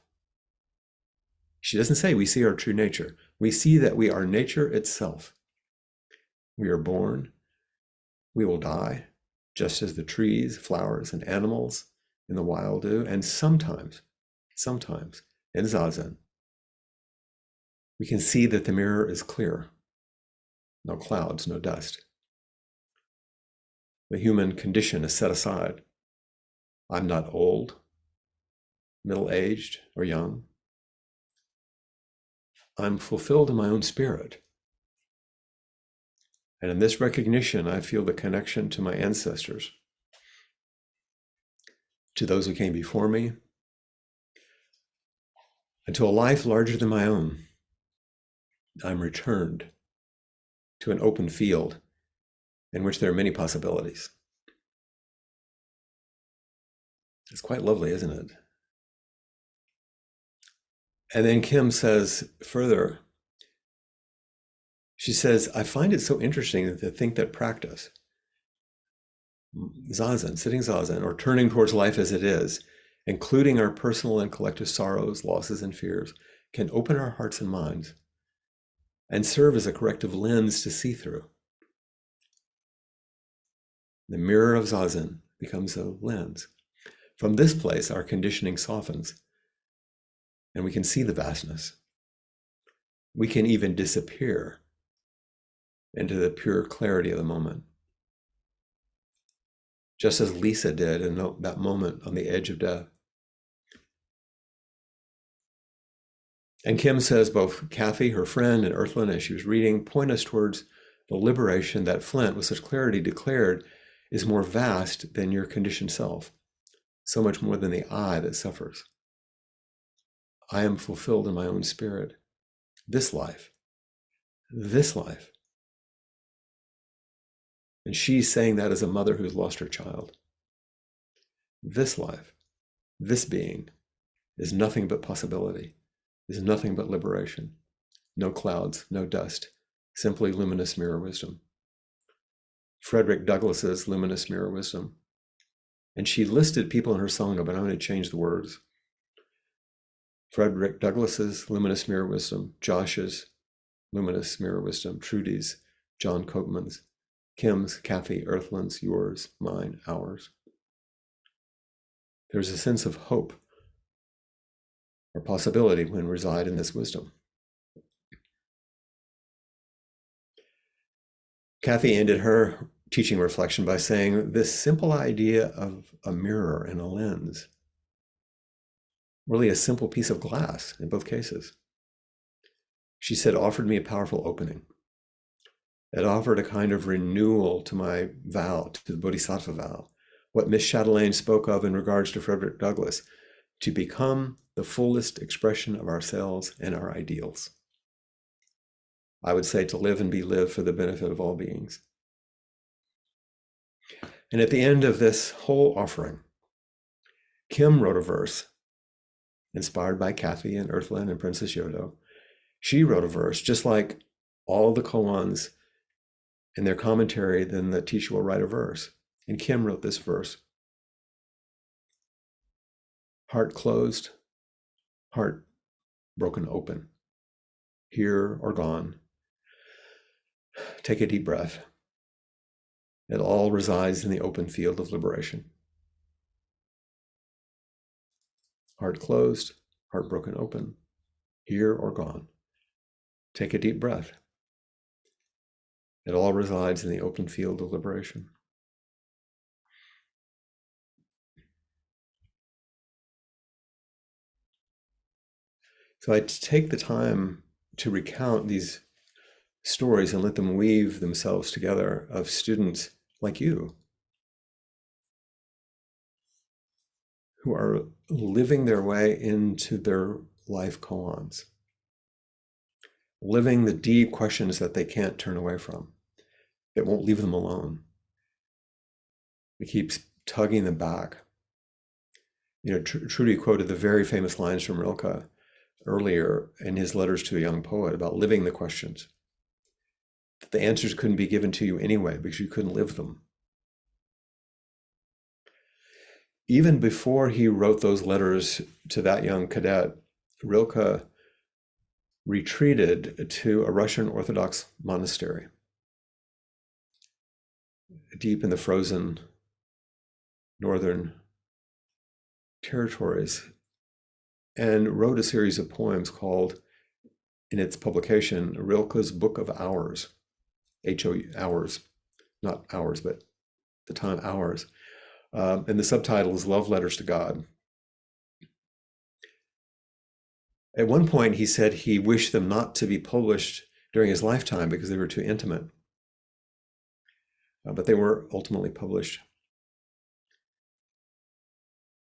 She doesn't say we see our true nature. We see that we are nature itself. We are born, we will die, just as the trees, flowers, and animals in the wild do. And sometimes in Zazen, we can see that the mirror is clear. No clouds, no dust. The human condition is set aside. I'm not old, middle-aged, or young. I'm fulfilled in my own spirit. And in this recognition, I feel the connection to my ancestors, to those who came before me, and to a life larger than my own. I'm returned to an open field in which there are many possibilities. It's quite lovely, isn't it? And then Kim says further, she says, I find it so interesting to think that practice, Zazen, sitting Zazen, or turning towards life as it is, including our personal and collective sorrows, losses, and fears, can open our hearts and minds and serve as a corrective lens to see through. The mirror of Zazen becomes a lens. From this place, our conditioning softens, and we can see the vastness. We can even disappear into the pure clarity of the moment. Just as Lisa did in that moment on the edge of death. And Kim says both Kathy, her friend, and Earthland, as she was reading, point us towards the liberation that Flint, with such clarity, declared is more vast than your conditioned self, so much more than the I that suffers. I am fulfilled in my own spirit. This life. And she's saying that as a mother who's lost her child. This life, this being, is nothing but possibility, is nothing but liberation. No clouds, no dust, simply luminous mirror wisdom. Frederick Douglass's luminous mirror wisdom. And she listed people in her song, but I'm going to change the words. Frederick Douglass's luminous mirror wisdom, Josh's luminous mirror wisdom, Trudy's, John Copeman's, Kim's, Kathy, Earthland's, yours, mine, ours. There's a sense of hope or possibility when we reside in this wisdom. Kathy ended her teaching reflection by saying this simple idea of a mirror and a lens, really a simple piece of glass in both cases. She said, offered me a powerful opening. It offered a kind of renewal to my vow, to the Bodhisattva vow, what Miss Chatelaine spoke of in regards to Frederick Douglass, to become the fullest expression of ourselves and our ideals. I would say to live and be lived for the benefit of all beings. And at the end of this whole offering, Kim wrote a verse inspired by Kathy and Earthland and Princess Yodo. She wrote a verse just like all the koans in their commentary, then the teacher will write a verse. And Kim wrote this verse. Heart closed, heart broken open, here or gone. Take a deep breath. It all resides in the open field of liberation. Heart closed, heart broken open, here or gone. Take a deep breath. It all resides in the open field of liberation. So I take the time to recount these stories and let them weave themselves together of students like you who are living their way into their life koans, living the deep questions that they can't turn away from, that won't leave them alone. It keeps tugging them back. You know, Trudy quoted the very famous lines from Rilke earlier in his letters to a young poet about living the questions. That the answers couldn't be given to you anyway because you couldn't live them. Even before he wrote those letters to that young cadet, Rilke retreated to a Russian Orthodox monastery deep in the frozen northern territories and wrote a series of poems called, in its publication, Rilke's Book of Hours, H-O, hours, not hours, but the time hours. And the subtitle is Love Letters to God. At one point, he said he wished them not to be published during his lifetime because they were too intimate. But they were ultimately published.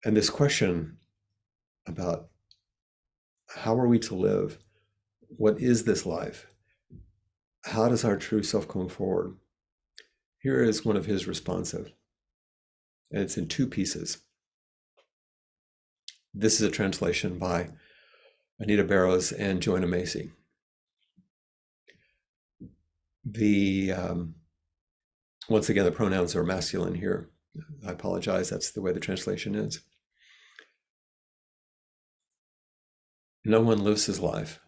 And this question about how are we to live? What is this life? How does our true self come forward? Here is one of his responsive, and it's in two pieces. This is a translation by Anita Barrows and Joanna Macy. Once again, the pronouns are masculine here. I apologize, that's the way the translation is. No one lives his life.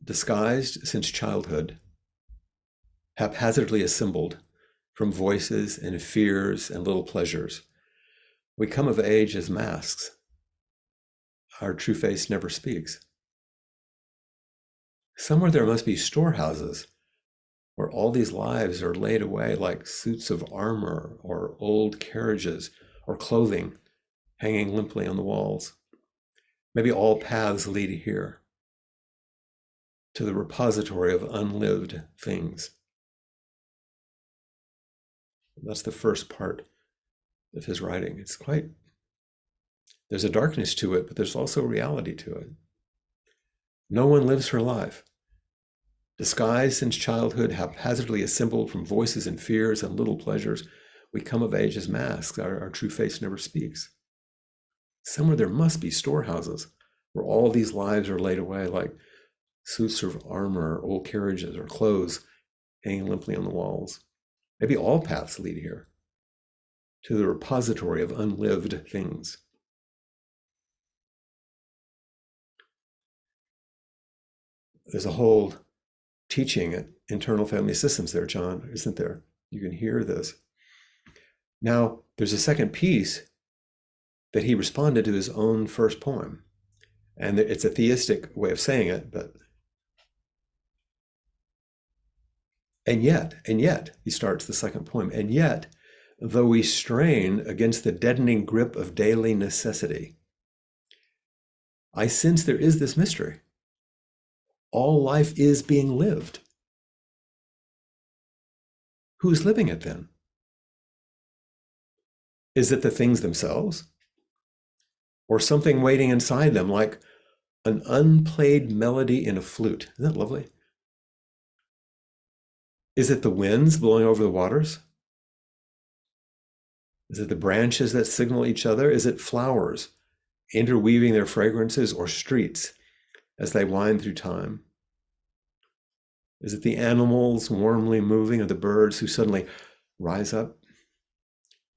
Disguised since childhood, haphazardly assembled from voices and fears and little pleasures, we come of age as masks. Our true face never speaks. Somewhere there must be storehouses where all these lives are laid away like suits of armor or old carriages or clothing hanging limply on the walls. Maybe all paths lead here to the repository of unlived things. That's the first part of his writing. There's a darkness to it, but there's also a reality to it. No one lives her life. Disguised since childhood, haphazardly assembled from voices and fears and little pleasures, we come of age as masks. Our true face never speaks. Somewhere there must be storehouses where all these lives are laid away like suits of armor, old carriages, or clothes hanging limply on the walls. Maybe all paths lead here to the repository of unlived things. There's a whole teaching at Internal Family Systems there, John, isn't there? You can hear this. Now, there's a second piece that he responded to his own first poem. And it's a theistic way of saying it, but and yet, he starts the second poem, and yet, though we strain against the deadening grip of daily necessity, I sense there is this mystery. All life is being lived. Who's living it then? Is it the things themselves? Or something waiting inside them like an unplayed melody in a flute? Isn't that lovely? Is it the winds blowing over the waters? Is it the branches that signal each other? Is it flowers interweaving their fragrances, or streets as they wind through time? Is it the animals warmly moving or the birds who suddenly rise up?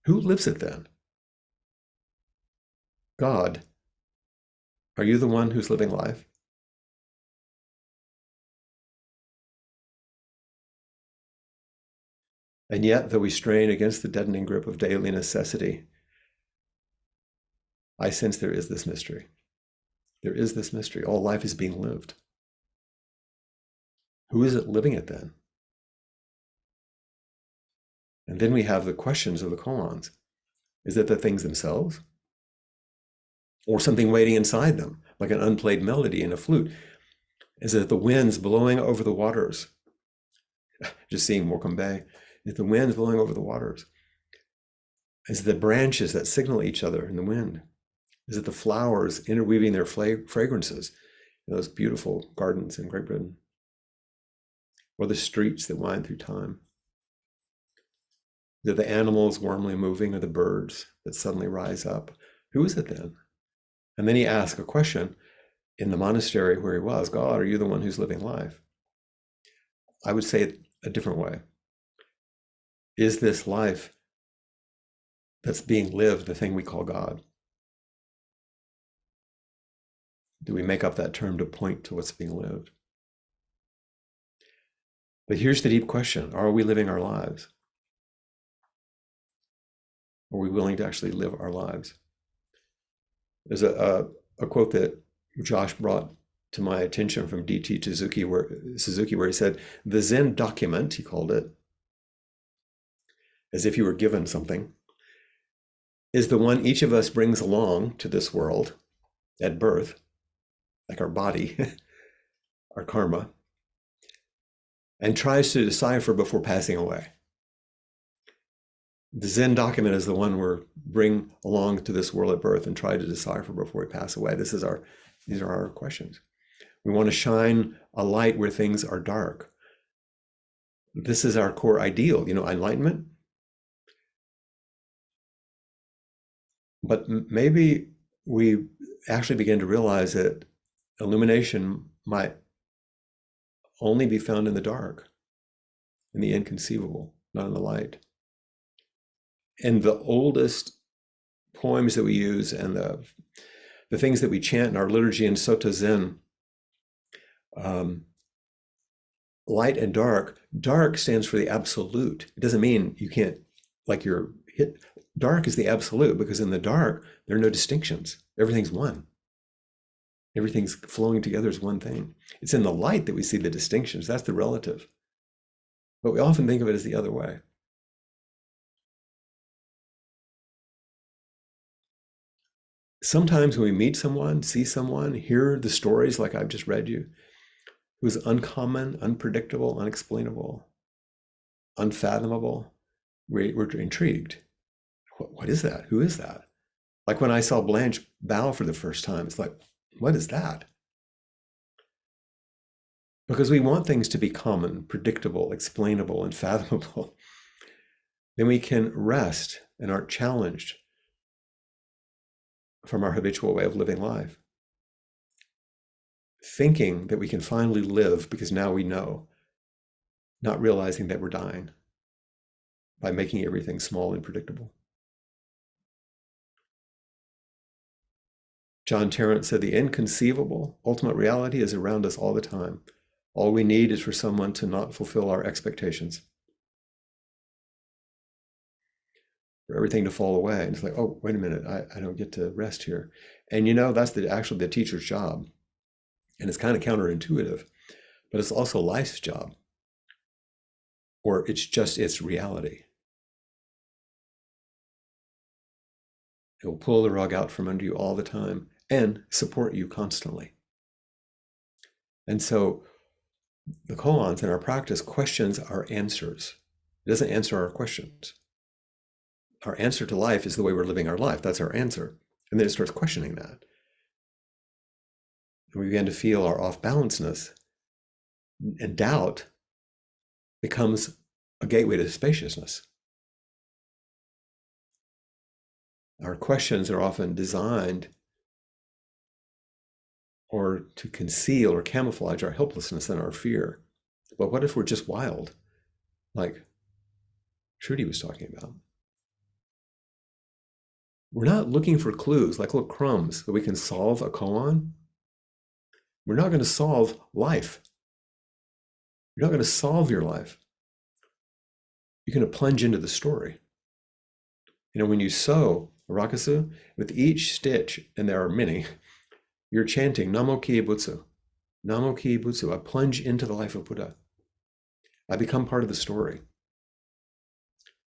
Who lives it then? God, are you the one who's living life? And yet, though we strain against the deadening grip of daily necessity, I sense there is this mystery. There is this mystery. All life is being lived. Who is it living it then? And then we have the questions of the koans. Is it the things themselves? Or something waiting inside them, like an unplayed melody in a flute? Is it the winds blowing over the waters? Just seeing Morecambe Bay. Is it the winds blowing over the waters? Is it the branches that signal each other in the wind? Is it the flowers interweaving their fragrances in those beautiful gardens in Great Britain? Or the streets that wind through time? Is it the animals warmly moving or the birds that suddenly rise up? Who is it then? And then he asked a question in the monastery where he was, God, are you the one who's living life? I would say it a different way. Is this life that's being lived the thing we call God? Do we make up that term to point to what's being lived? But here's the deep question. Are we living our lives? Are we willing to actually live our lives? There's a quote that Josh brought to my attention from D.T. Suzuki where he said, the Zen document, he called it, as if you were given something, is the one each of us brings along to this world at birth, like our body, our karma, and tries to decipher before passing away. The Zen document is the one we bring along to this world at birth and try to decipher before we pass away. These are our questions. We want to shine a light where things are dark. This is our core ideal, enlightenment. But maybe we actually begin to realize that illumination might only be found in the dark, in the inconceivable, not in the light. And the oldest poems that we use and the things that we chant in our liturgy in Soto Zen, light and dark, dark stands for the absolute. It doesn't mean you can't, like you're hit. Dark is the absolute, because in the dark, there are no distinctions. Everything's one. Everything's flowing together as one thing. It's in the light that we see the distinctions. That's the relative. But we often think of it as the other way. Sometimes when we meet someone, see someone, hear the stories like I've just read you, who's uncommon, unpredictable, unexplainable, unfathomable, we're intrigued. What is that? Who is that? Like when I saw Blanche bow for the first time, it's like, what is that? Because we want things to be common, predictable, explainable, and fathomable. Then we can rest and aren't challenged from our habitual way of living life. Thinking that we can finally live because now we know, not realizing that we're dying by making everything small and predictable. John Tarrant said, the inconceivable, ultimate reality is around us all the time. All we need is for someone to not fulfill our expectations. For everything to fall away. And it's like, oh, wait a minute, I don't get to rest here. And that's actually the teacher's job. And it's kind of counterintuitive, but it's also life's job. Or it's just its reality. It will pull the rug out from under you all the time and support you constantly. And so the koans in our practice questions our answers. It doesn't answer our questions. Our answer to life is the way we're living our life. That's our answer. And then it starts questioning that. And we begin to feel our off-balanceness, and doubt becomes a gateway to spaciousness. Our questions are often designed or to conceal or camouflage our helplessness and our fear. But what if we're just wild, like Trudy was talking about? We're not looking for clues, like little crumbs that we can solve a koan. We're not going to solve life. You're not going to solve your life. You're going to plunge into the story. You know, when you sew a rakusu, with each stitch, and there are many, you're chanting Namo Kiibutsu. Namo Kiibutsu. I plunge into the life of Buddha. I become part of the story.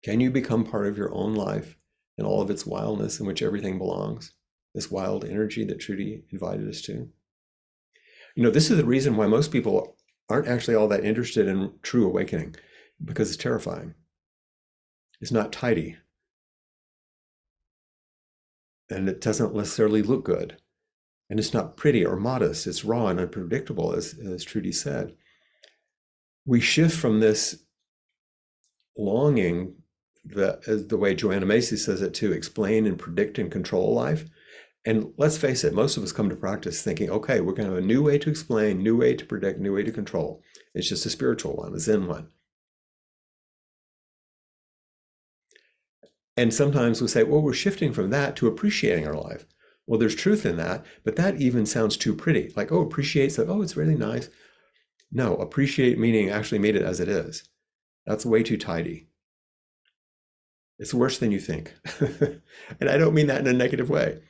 Can you become part of your own life and all of its wildness in which everything belongs? This wild energy that Trudy invited us to. You know, this is the reason why most people aren't actually all that interested in true awakening, because it's terrifying. It's not tidy. And it doesn't necessarily look good. And it's not pretty or modest. It's raw and unpredictable, as Trudy said. We shift from this longing, as the way Joanna Macy says it, to explain and predict and control life. And let's face it, most of us come to practice thinking, okay, we're going to have a new way to explain, new way to predict, new way to control. It's just a spiritual one, a Zen one. And sometimes we say, well, we're shifting from that to appreciating our life. Well, there's truth in that, but that even sounds too pretty. Like, oh, appreciate, so, oh, it's really nice. No, appreciate meaning actually meet it as it is. That's way too tidy. It's worse than you think. And I don't mean that in a negative way.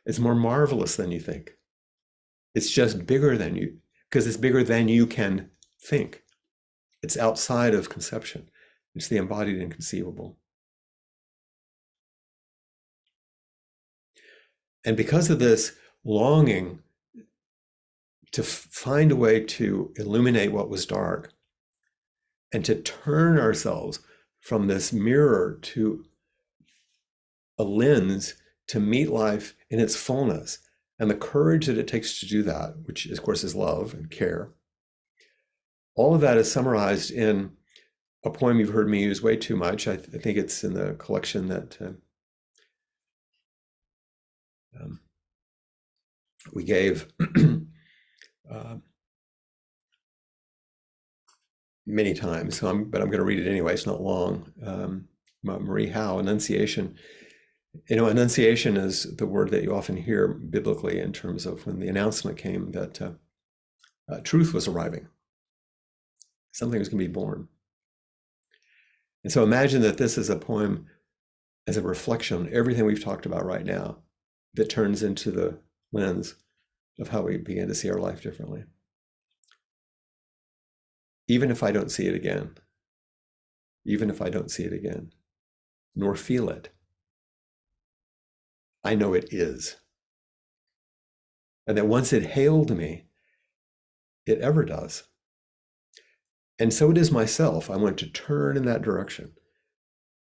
It's more marvelous than you think. It's just bigger than you, because it's bigger than you can think. It's outside of conception. It's the embodied inconceivable. And because of this longing to find a way to illuminate what was dark and to turn ourselves from this mirror to a lens to meet life in its fullness, and the courage that it takes to do that, which of course is love and care, all of that is summarized in a poem you've heard me use way too much. I think it's in the collection that we gave many times, but I'm going to read it anyway. It's not long. Marie Howe, Annunciation. You know, Annunciation is the word that you often hear biblically in terms of when the announcement came that truth was arriving. Something was going to be born. And so imagine that this is a poem as a reflection on everything we've talked about right now that turns into the lens of how we begin to see our life differently. Even if I don't see it again, even if I don't see it again, nor feel it, I know it is. And that once it hailed me, it ever does. And so it is myself. I want to turn in that direction,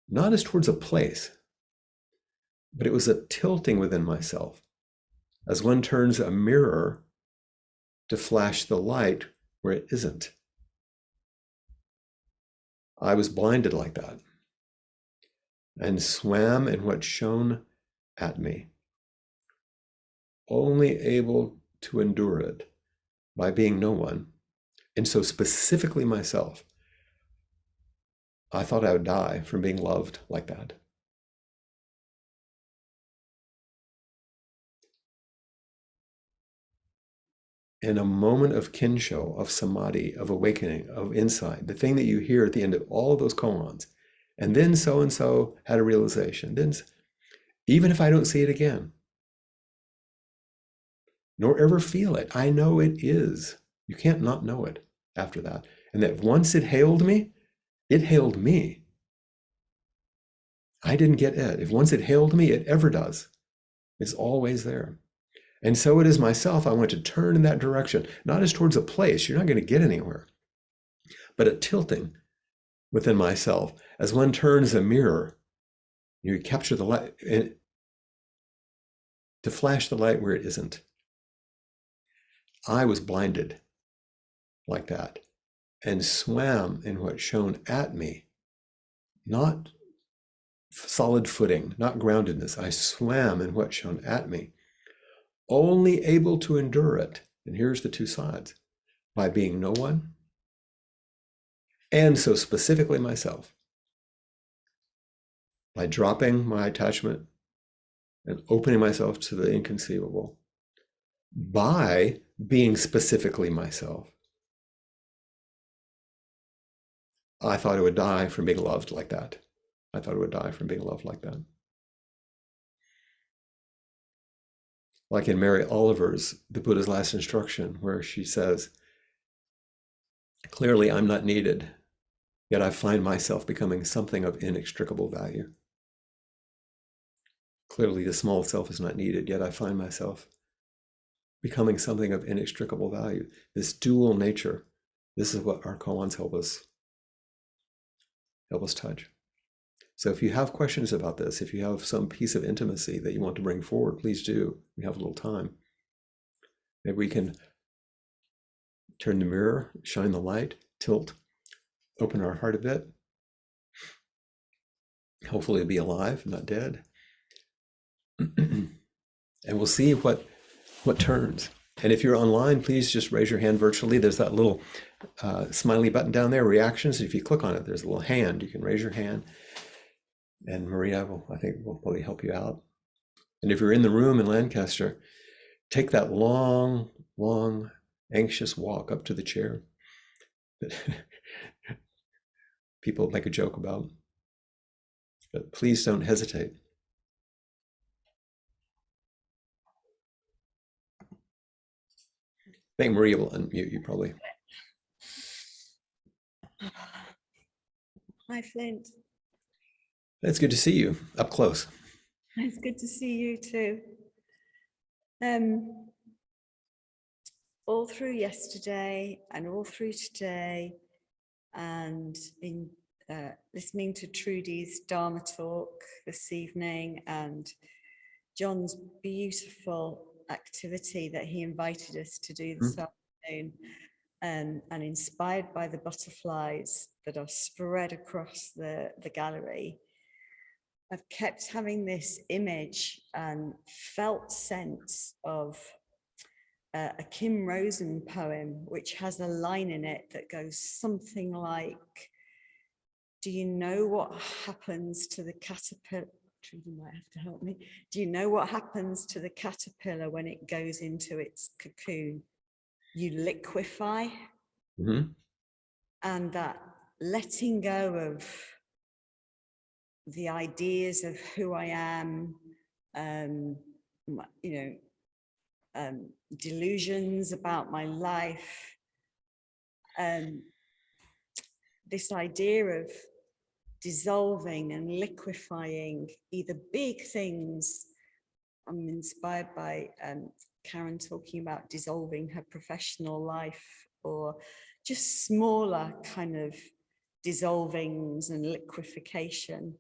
not as towards a place, but it was a tilting within myself, as one turns a mirror to flash the light where it isn't. I was blinded like that and swam in what shone at me, only able to endure it by being no one. And so specifically myself, I thought I would die from being loved like that. In a moment of kinsho, of samadhi, of awakening, of insight, the thing that you hear at the end of all of those koans, and then so-and-so had a realization, then even if I don't see it again, nor ever feel it, I know it is. You can't not know it after that. And that once it hailed me, it hailed me. I didn't get it. If once it hailed me, it ever does. It's always there. And so it is myself. I want to turn in that direction, not as towards a place. You're not going to get anywhere, but a tilting within myself. As one turns a mirror, you capture the light and to flash the light where it isn't. I was blinded like that and swam in what shone at me, not solid footing, not groundedness. I swam in what shone at me, only able to endure it. And here's the two sides: by being no one and so specifically myself, by dropping my attachment and opening myself to the inconceivable, by being specifically myself. I thought I would die from being loved like that. I thought I would die from being loved like that. Like in Mary Oliver's, the Buddha's Last Instruction, where she says, clearly I'm not needed, yet I find myself becoming something of inextricable value. Clearly the small self is not needed, yet I find myself becoming something of inextricable value. This dual nature, this is what our koans help us touch. So if you have questions about this, if you have some piece of intimacy that you want to bring forward, please do. We have a little time. Maybe we can turn the mirror, shine the light, tilt, open our heart a bit. Hopefully be alive, not dead. And we'll see what turns. And if you're online, please just raise your hand virtually. There's that little smiley button down there, reactions. If you click on it, there's a little hand. You can raise your hand. And Maria I think will probably help you out. And if you're in the room in Lancaster, take that long, long, anxious walk up to the chair that people make a joke about. But please don't hesitate. I think Maria will unmute you probably. Hi, Flint. It's good to see you up close. It's good to see you too. All through yesterday and all through today, and in listening to Trudy's Dharma Talk this evening, and John's beautiful activity that he invited us to do this afternoon, and inspired by the butterflies that are spread across the gallery, I've kept having this image and felt sense of a Kim Rosen poem, which has a line in it that goes something like, do you know what happens to the caterpillar? Trudy might have to help me. Do you know what happens to the caterpillar when it goes into its cocoon? You liquefy. Mm-hmm. And that letting go of the ideas of who I am, delusions about my life, this idea of dissolving and liquefying either big things. I'm inspired by Karen talking about dissolving her professional life, or just smaller kind of dissolvings and liquefaction.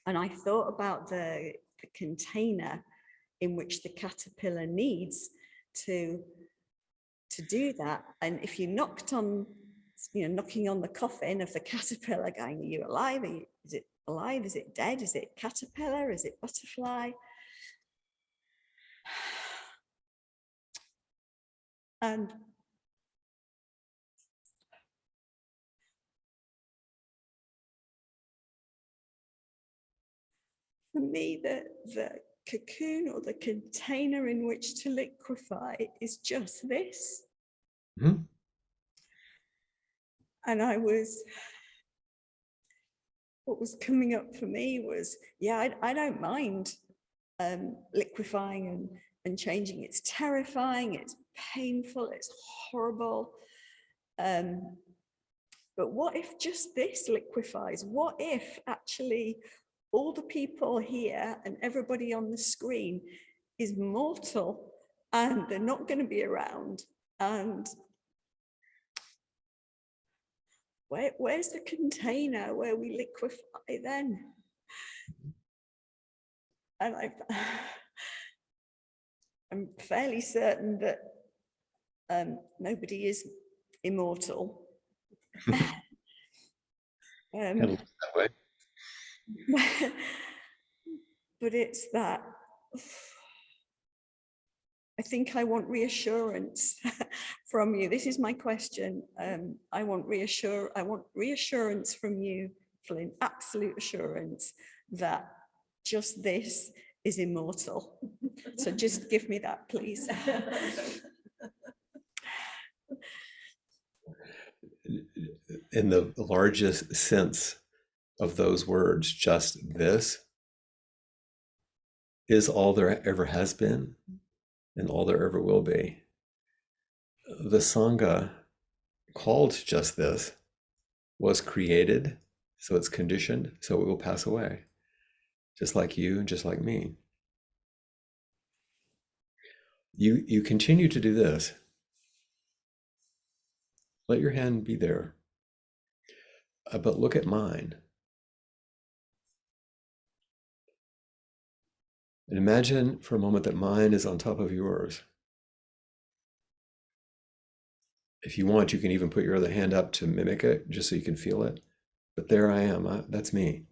And I thought about the container in which the caterpillar needs to do that. And if you knocked on, knocking on the coffin of the caterpillar going, are you alive? Is it alive? Is it dead? Is it caterpillar? Is it butterfly? And for me, the cocoon or the container in which to liquefy is just this. Mm-hmm. And what was coming up for me was, yeah, I don't mind liquefying and changing. It's terrifying, it's painful, it's horrible. But what if just this liquefies? What if actually all the people here and everybody on the screen is mortal and they're not going to be around? And where's the container where we liquefy then? And I'm fairly certain that nobody is immortal. That way. But it's that I think I want reassurance from you. This is my question. I want reassurance from you, Flint, absolute assurance that just this is immortal. So just give me that, please. In the largest sense of those words, just this is all there ever has been and all there ever will be. The Sangha, called just this, was created, so it's conditioned, so it will pass away, just like you, just like me. You continue to do this. Let your hand be there. But look at mine. And imagine for a moment that mine is on top of yours. If you want, you can even put your other hand up to mimic it, just so you can feel it. But there I am. That's me.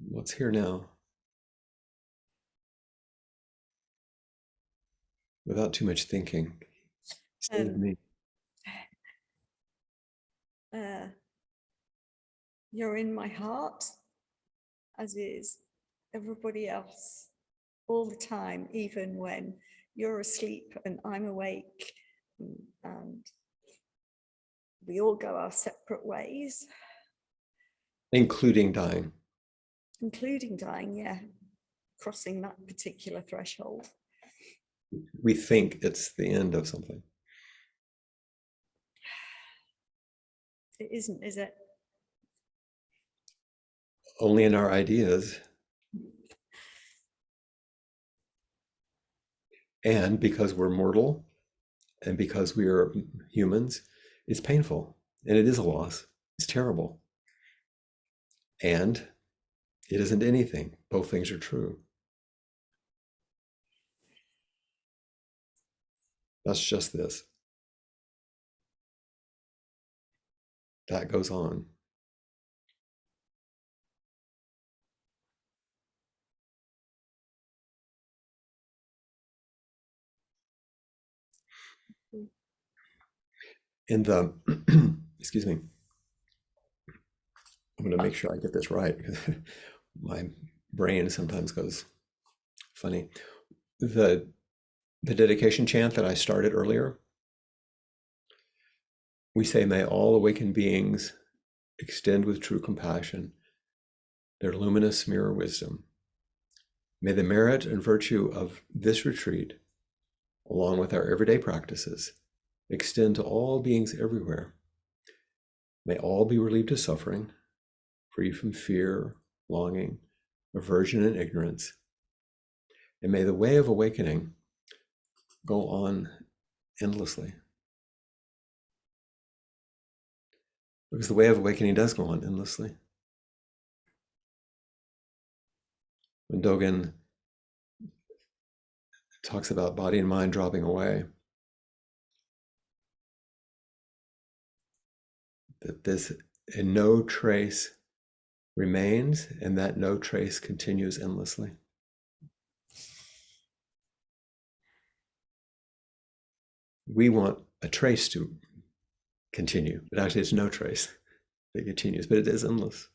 What's here now? Without too much thinking. Stay with me. You're in my heart, as is everybody else, all the time, even when you're asleep and I'm awake, and we all go our separate ways. Including dying. Including dying, yeah. Crossing that particular threshold. We think it's the end of something. It isn't, is it? Only in our ideas. And because we're mortal and because we are humans, it's painful and it is a loss. It's terrible. And it isn't anything. Both things are true. That's just this. That goes on. In the, excuse me, I'm going to make sure I get this right because my brain sometimes goes funny. The dedication chant that I started earlier, we say, may all awakened beings extend with true compassion their luminous mirror wisdom. May the merit and virtue of this retreat, along with our everyday practices, extend to all beings everywhere. May all be relieved of suffering, free from fear, longing, aversion, and ignorance. And may the way of awakening go on endlessly. Because the way of awakening does go on endlessly. When Dogen talks about body and mind dropping away, that this no trace remains and that no trace continues endlessly. We want a trace to continue, but actually it's no trace that continues, but it is endless.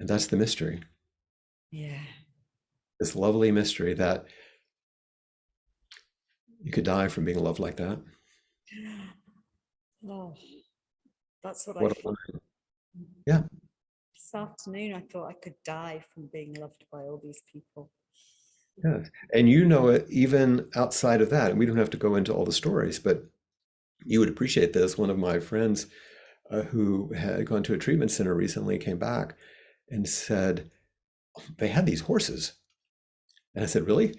And that's the mystery. Yeah. This lovely mystery that you could die from being loved like that. Oh, that's what What I a thought. line. Yeah. This afternoon, I thought I could die from being loved by all these people. Yes. And you know it even outside of that. And we don't have to go into all the stories, but you would appreciate this. One of my friends who had gone to a treatment center recently came back and said, they had these horses. And I said, really?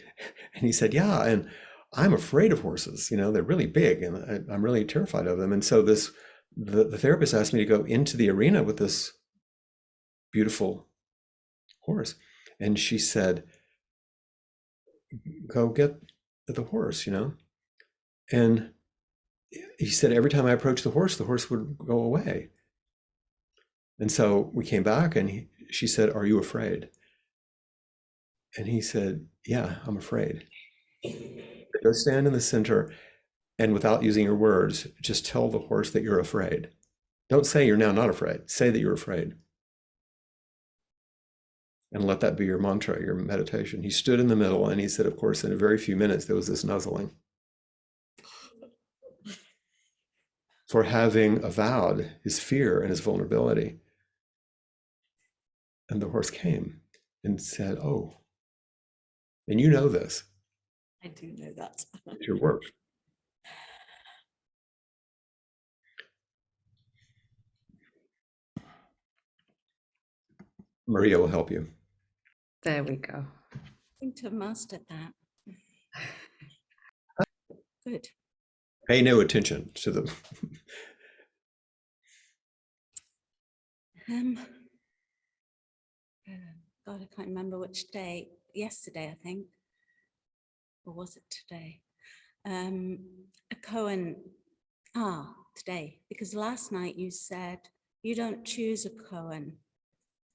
And he said, yeah. And I'm afraid of horses. You know, they're really big and I'm really terrified of them. And so the therapist asked me to go into the arena with this beautiful horse. And she said, go get the horse, you know, And he said, every time I approached the horse would go away. And so we came back and she said, are you afraid? And he said, yeah, I'm afraid. Go stand in the center and without using your words, just tell the horse that you're afraid. Don't say you're now not afraid. Say that you're afraid. And let that be your mantra, your meditation. He stood in the middle and he said, of course, in a very few minutes, there was this nuzzling. For having avowed his fear and his vulnerability. And the horse came and said, oh, and you know this. I do know that. It's your work. Maria will help you. There we go. I seem to have mastered that. Good. Pay no attention to the. God, I can't remember which day. Yesterday, I think. Or was it today? A Koan. Today. Because last night you said you don't choose a Koan.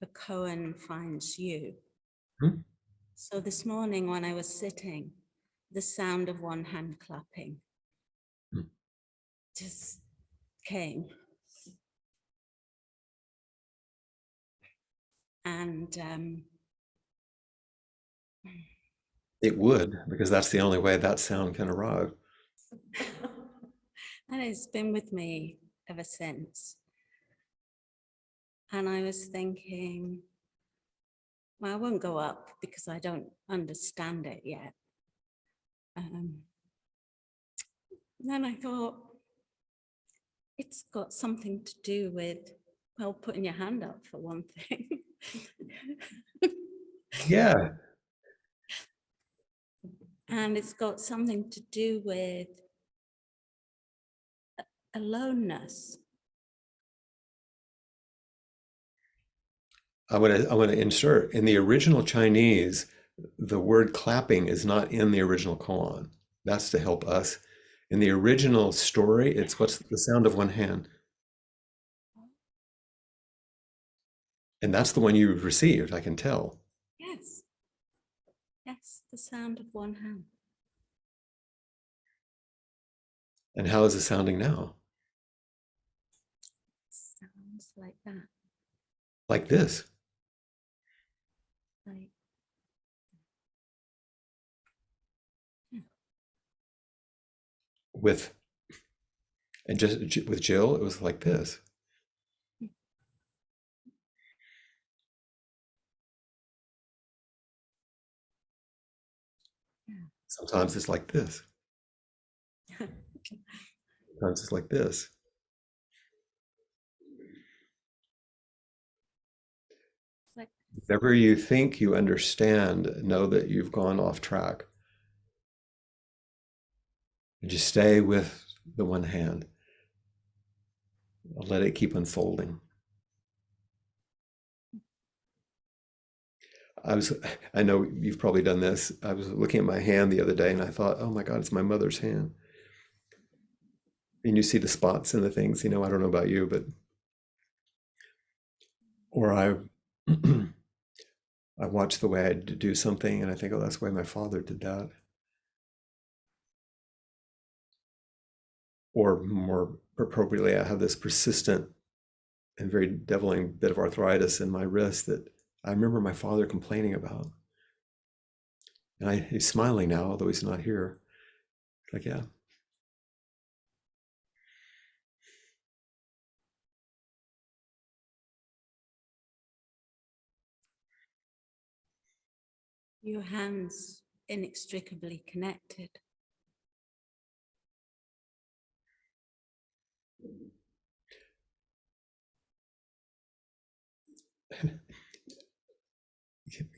The Koan finds you. Hmm? So this morning when I was sitting, the sound of one hand clapping just came. And It would, because that's the only way that sound can arrive. and it's been with me ever since. And I was thinking, well, I won't go up because I don't understand it yet. Then I thought, it's got something to do with, well, putting your hand up for one thing. Yeah. And it's got something to do with aloneness. I want to insert in the original Chinese, the word clapping is not in the original koan. That's to help us. In the original story, it's what's the sound of one hand. And that's the one you received, I can tell. Yes. Yes, the sound of one hand. And how is it sounding now? Sounds like that. Like this. Like, With Jill, it was like this. Sometimes it's like this. Sometimes it's like this. like, Whatever you think you understand, know that you've gone off track. And just stay with the one hand. Let it keep unfolding. I know you've probably done this. I was looking at my hand the other day and I thought, oh my God, it's my mother's hand. And you see the spots and the things, I don't know about you, but, or I watch the way I do something and I think, oh, that's the way my father did that. Or more appropriately, I have this persistent and very deviling bit of arthritis in my wrist that I remember my father complaining about. And he's smiling now, although he's not here. Like, yeah. your hands inextricably connected.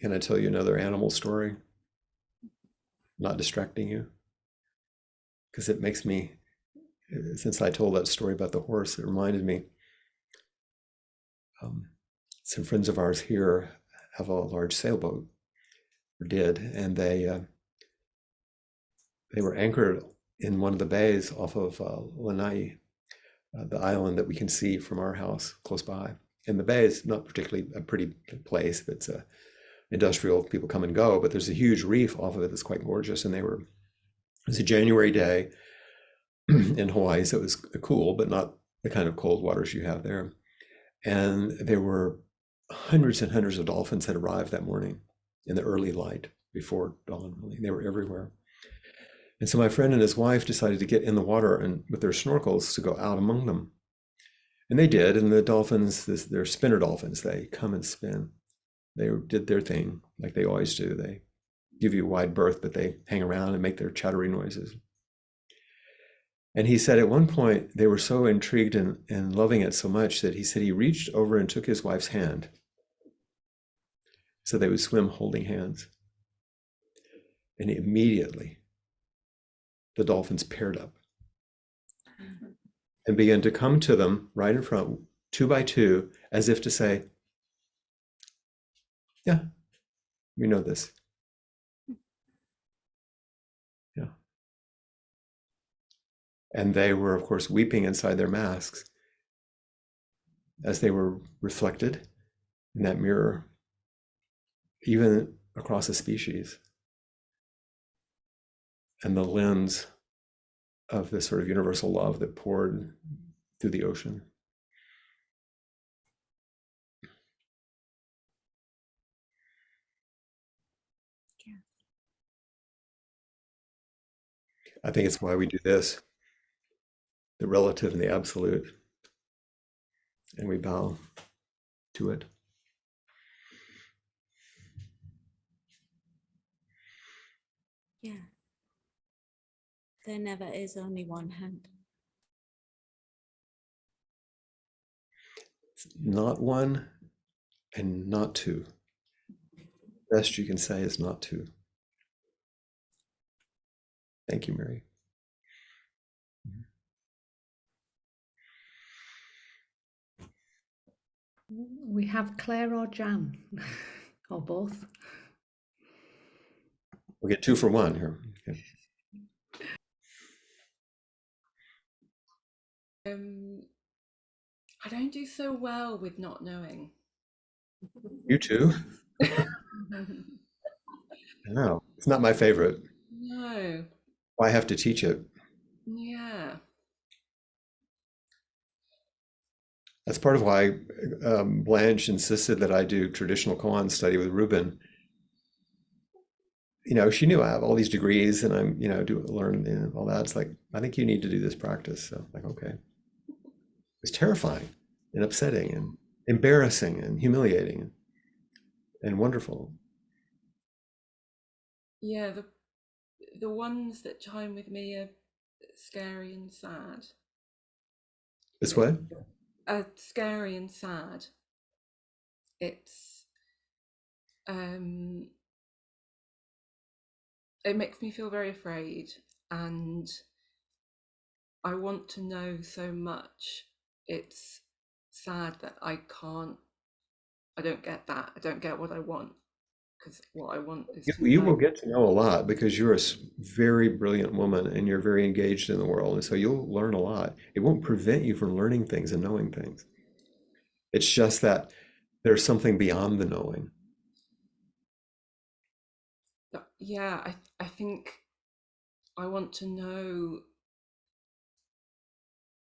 Can I tell you another animal story? Not distracting you? Because it makes me, since I told that story about the horse, it reminded me, some friends of ours here have a large sailboat, or did, and they were anchored in one of the bays off of Lanai, the island that we can see from our house close by. And the bay is not particularly a pretty place. It's industrial, people come and go, but there's a huge reef off of it that's quite gorgeous. And it was a January day in Hawaii, so it was cool, but not the kind of cold waters you have there. And there were hundreds and hundreds of dolphins had arrived that morning in the early light before dawn. Really, they were everywhere. And so my friend and his wife decided to get in the water and with their snorkels to go out among them. And they did. And the dolphins, they're spinner dolphins. They come and spin. They did their thing like they always do. They give you a wide berth, but they hang around and make their chattery noises. And he said at one point, they were so intrigued and loving it so much that he said he reached over and took his wife's hand so they would swim holding hands. And immediately, the dolphins paired up and began to come to them right in front, 2 by 2, as if to say, yeah, we know this. Yeah. And they were, of course, weeping inside their masks as they were reflected in that mirror, even across a species. And the lens of this sort of universal love that poured through the ocean. Yeah. I think it's why we do this, the relative and the absolute, and we bow to it. Yeah. There never is only one hand. Not one and not two. Best you can say is not two. Thank you, Mary. We have Claire or Jan, or both. We'll get 2 for 1 here. Okay. I don't do so well with not knowing. You too? No, it's not my favorite. No. I have to teach it. Yeah. That's part of why Blanche insisted that I do traditional koan study with Ruben. You know, she knew I have all these degrees and I'm, you know, learn all that. It's like, I think you need to do this practice. So I'm like, okay. It's terrifying and upsetting and embarrassing and humiliating and wonderful. Yeah, the ones that chime with me are scary and sad. This way? Scary and sad. It's it makes me feel very afraid, and I want to know so much. It's sad that I don't get that. I don't get what I want, because what I want is You will get to know a lot because you're a very brilliant woman and you're very engaged in the world. And so you'll learn a lot. It won't prevent you from learning things and knowing things. It's just that there's something beyond the knowing. Yeah, I think I want to know,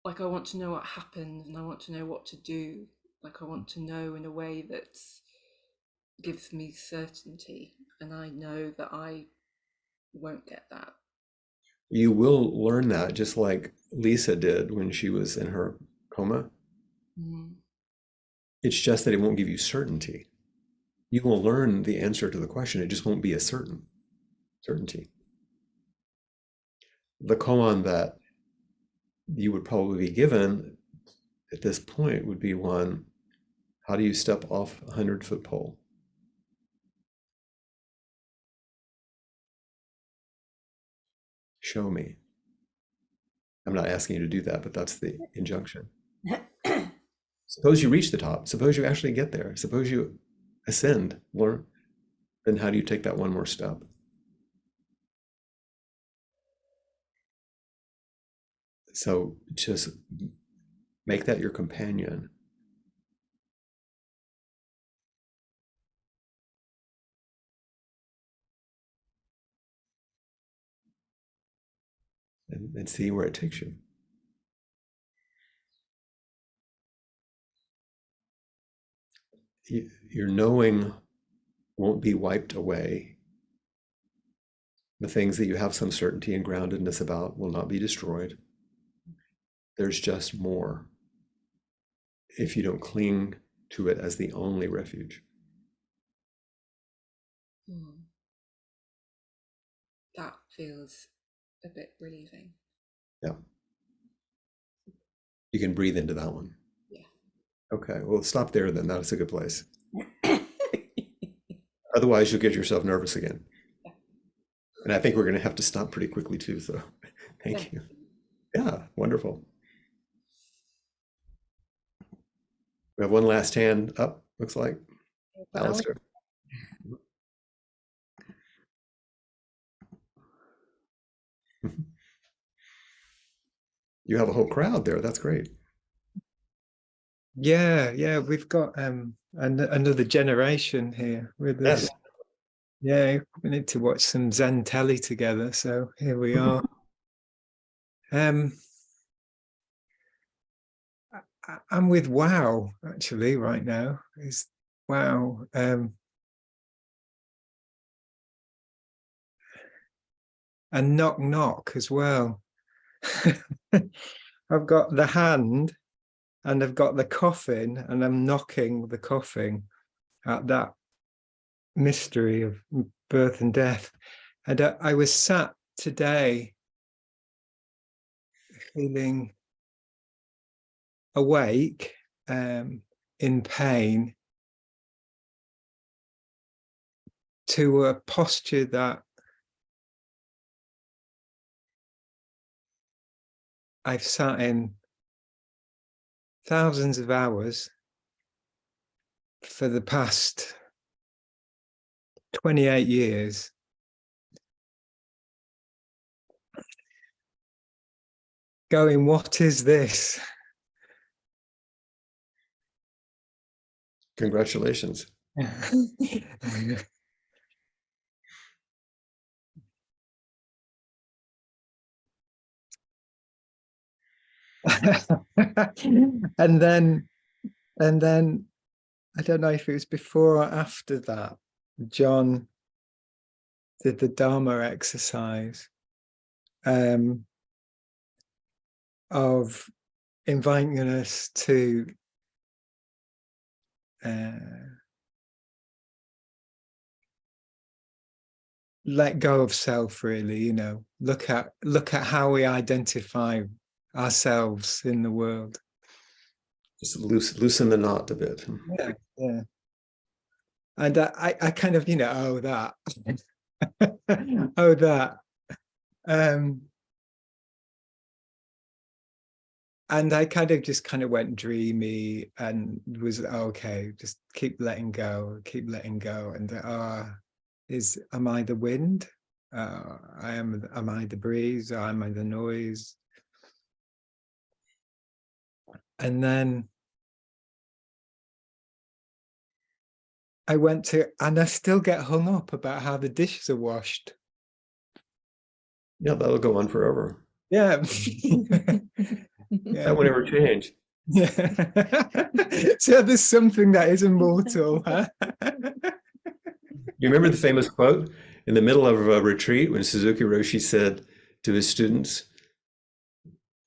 like I want to know what happened and I want to know what to do. Like I want to know in a way that gives me certainty, and I know that I won't get that. You will learn that just like Lisa did when she was in her coma. It's just that it won't give you certainty. You will learn the answer to the question. It just won't be a certainty. The koan that you would probably be given at this point would be one, how do you step off a 100-foot pole? Show me. I'm not asking you to do that, but that's the injunction. Suppose you reach the top. Suppose you actually get there. Suppose you ascend, learn. Then how do you take that one more step? So just make that your companion. And see where it takes you. Your knowing won't be wiped away. The things that you have some certainty and groundedness about will not be destroyed. There's just more if you don't cling to it as the only refuge. That feels a bit relieving. Yeah. You can breathe into that one. Yeah. Okay, well, stop there then. That's a good place. Otherwise, you'll get yourself nervous again. Yeah. And I think we're going to have to stop pretty quickly too. So thank you. Yeah, wonderful. We have one last hand up, looks like. Alistair. You have a whole crowd there. That's great. Yeah, we've got another generation here with us. Yes. Yeah, we need to watch some Zen telly together. So here we are. I'm with wow actually right now. Is wow. And knock knock as well. I've got the hand and I've got the coffin and I'm knocking the coffin at that mystery of birth and death. And I was sat today feeling awake, in pain, to a posture that I've sat in thousands of hours for the past 28 years. Going, what is this? Congratulations. and then I don't know if it was before or after that, John did the Dharma exercise of inviting us to let go of self, really, you know, look at how we identify ourselves in the world. Just loosen the knot a bit. Yeah. And I kind of, you know, oh, that. Oh, that. And I kind of just kind of went dreamy and was okay, just keep letting go. And am I the wind? Am I the breeze? Or am I the noise? And then I went to, and I still get hung up about how the dishes are washed. Yeah, that'll go on forever. Yeah. That won't ever change. Yeah. So there's something that is immortal, huh? You remember the famous quote in the middle of a retreat when Suzuki Roshi said to his students,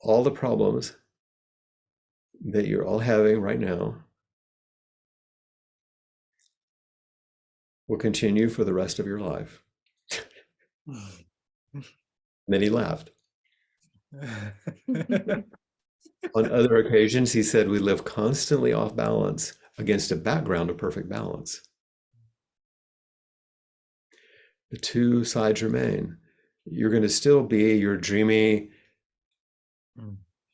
all the problems that you're all having right now will continue for the rest of your life. And then he laughed. On other occasions, he said, we live constantly off balance against a background of perfect balance. The two sides remain. You're going to still be your dreamy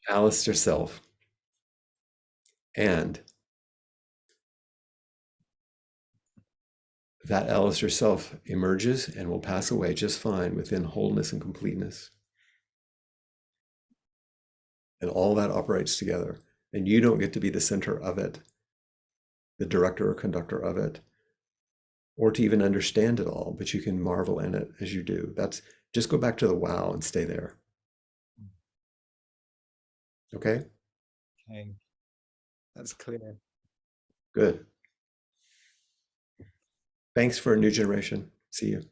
Alistair self. And that Alistair self emerges and will pass away just fine within wholeness and completeness. and all that operates together. And you don't get to be the center of it, the director or conductor of it, or to even understand it all, but you can marvel in it as you do. That's just go back to the wow and stay there. Okay? Okay, that's clear. Good. Thanks for a new generation. See you.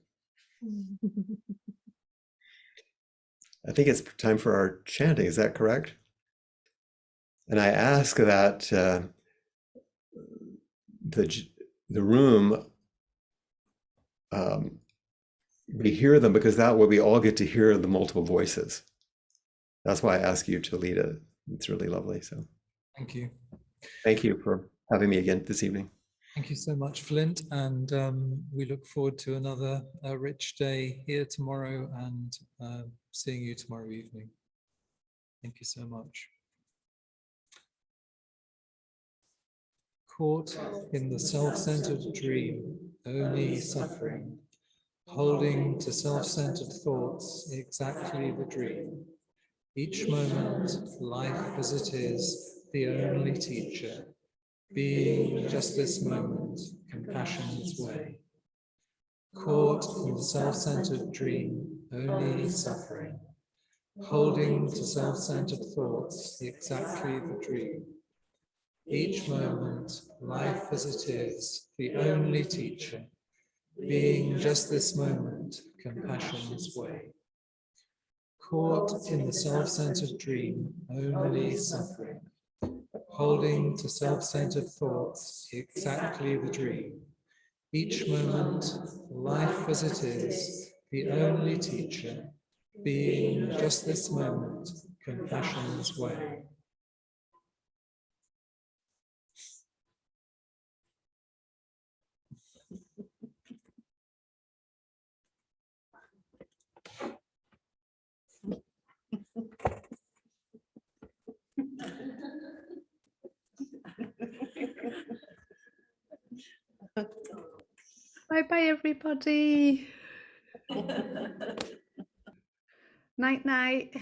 I think it's time for our chanting. Is that correct? And I ask that the room, we hear them, because that way we all get to hear the multiple voices. That's why I ask you to lead it. It's really lovely. So Thank you. thank you for having me again this evening. Thank you so much, Flint. And we look forward to another rich day here tomorrow and seeing you tomorrow evening. Thank you so much. Caught in the self-centered dream, only suffering, holding to self-centered thoughts exactly the dream. Each moment, life as it is, the only teacher, being just this moment, compassion's way. Caught in the self-centered dream, only suffering, holding to self-centered thoughts exactly the dream. Each moment, life as it is, the only teacher, being just this moment, compassion's way. Caught in the self-centered dream, only suffering, holding to self-centered thoughts exactly the dream. Each moment, life as it is, the only teacher, being just this moment, compassion's way. Bye bye, everybody. Night night.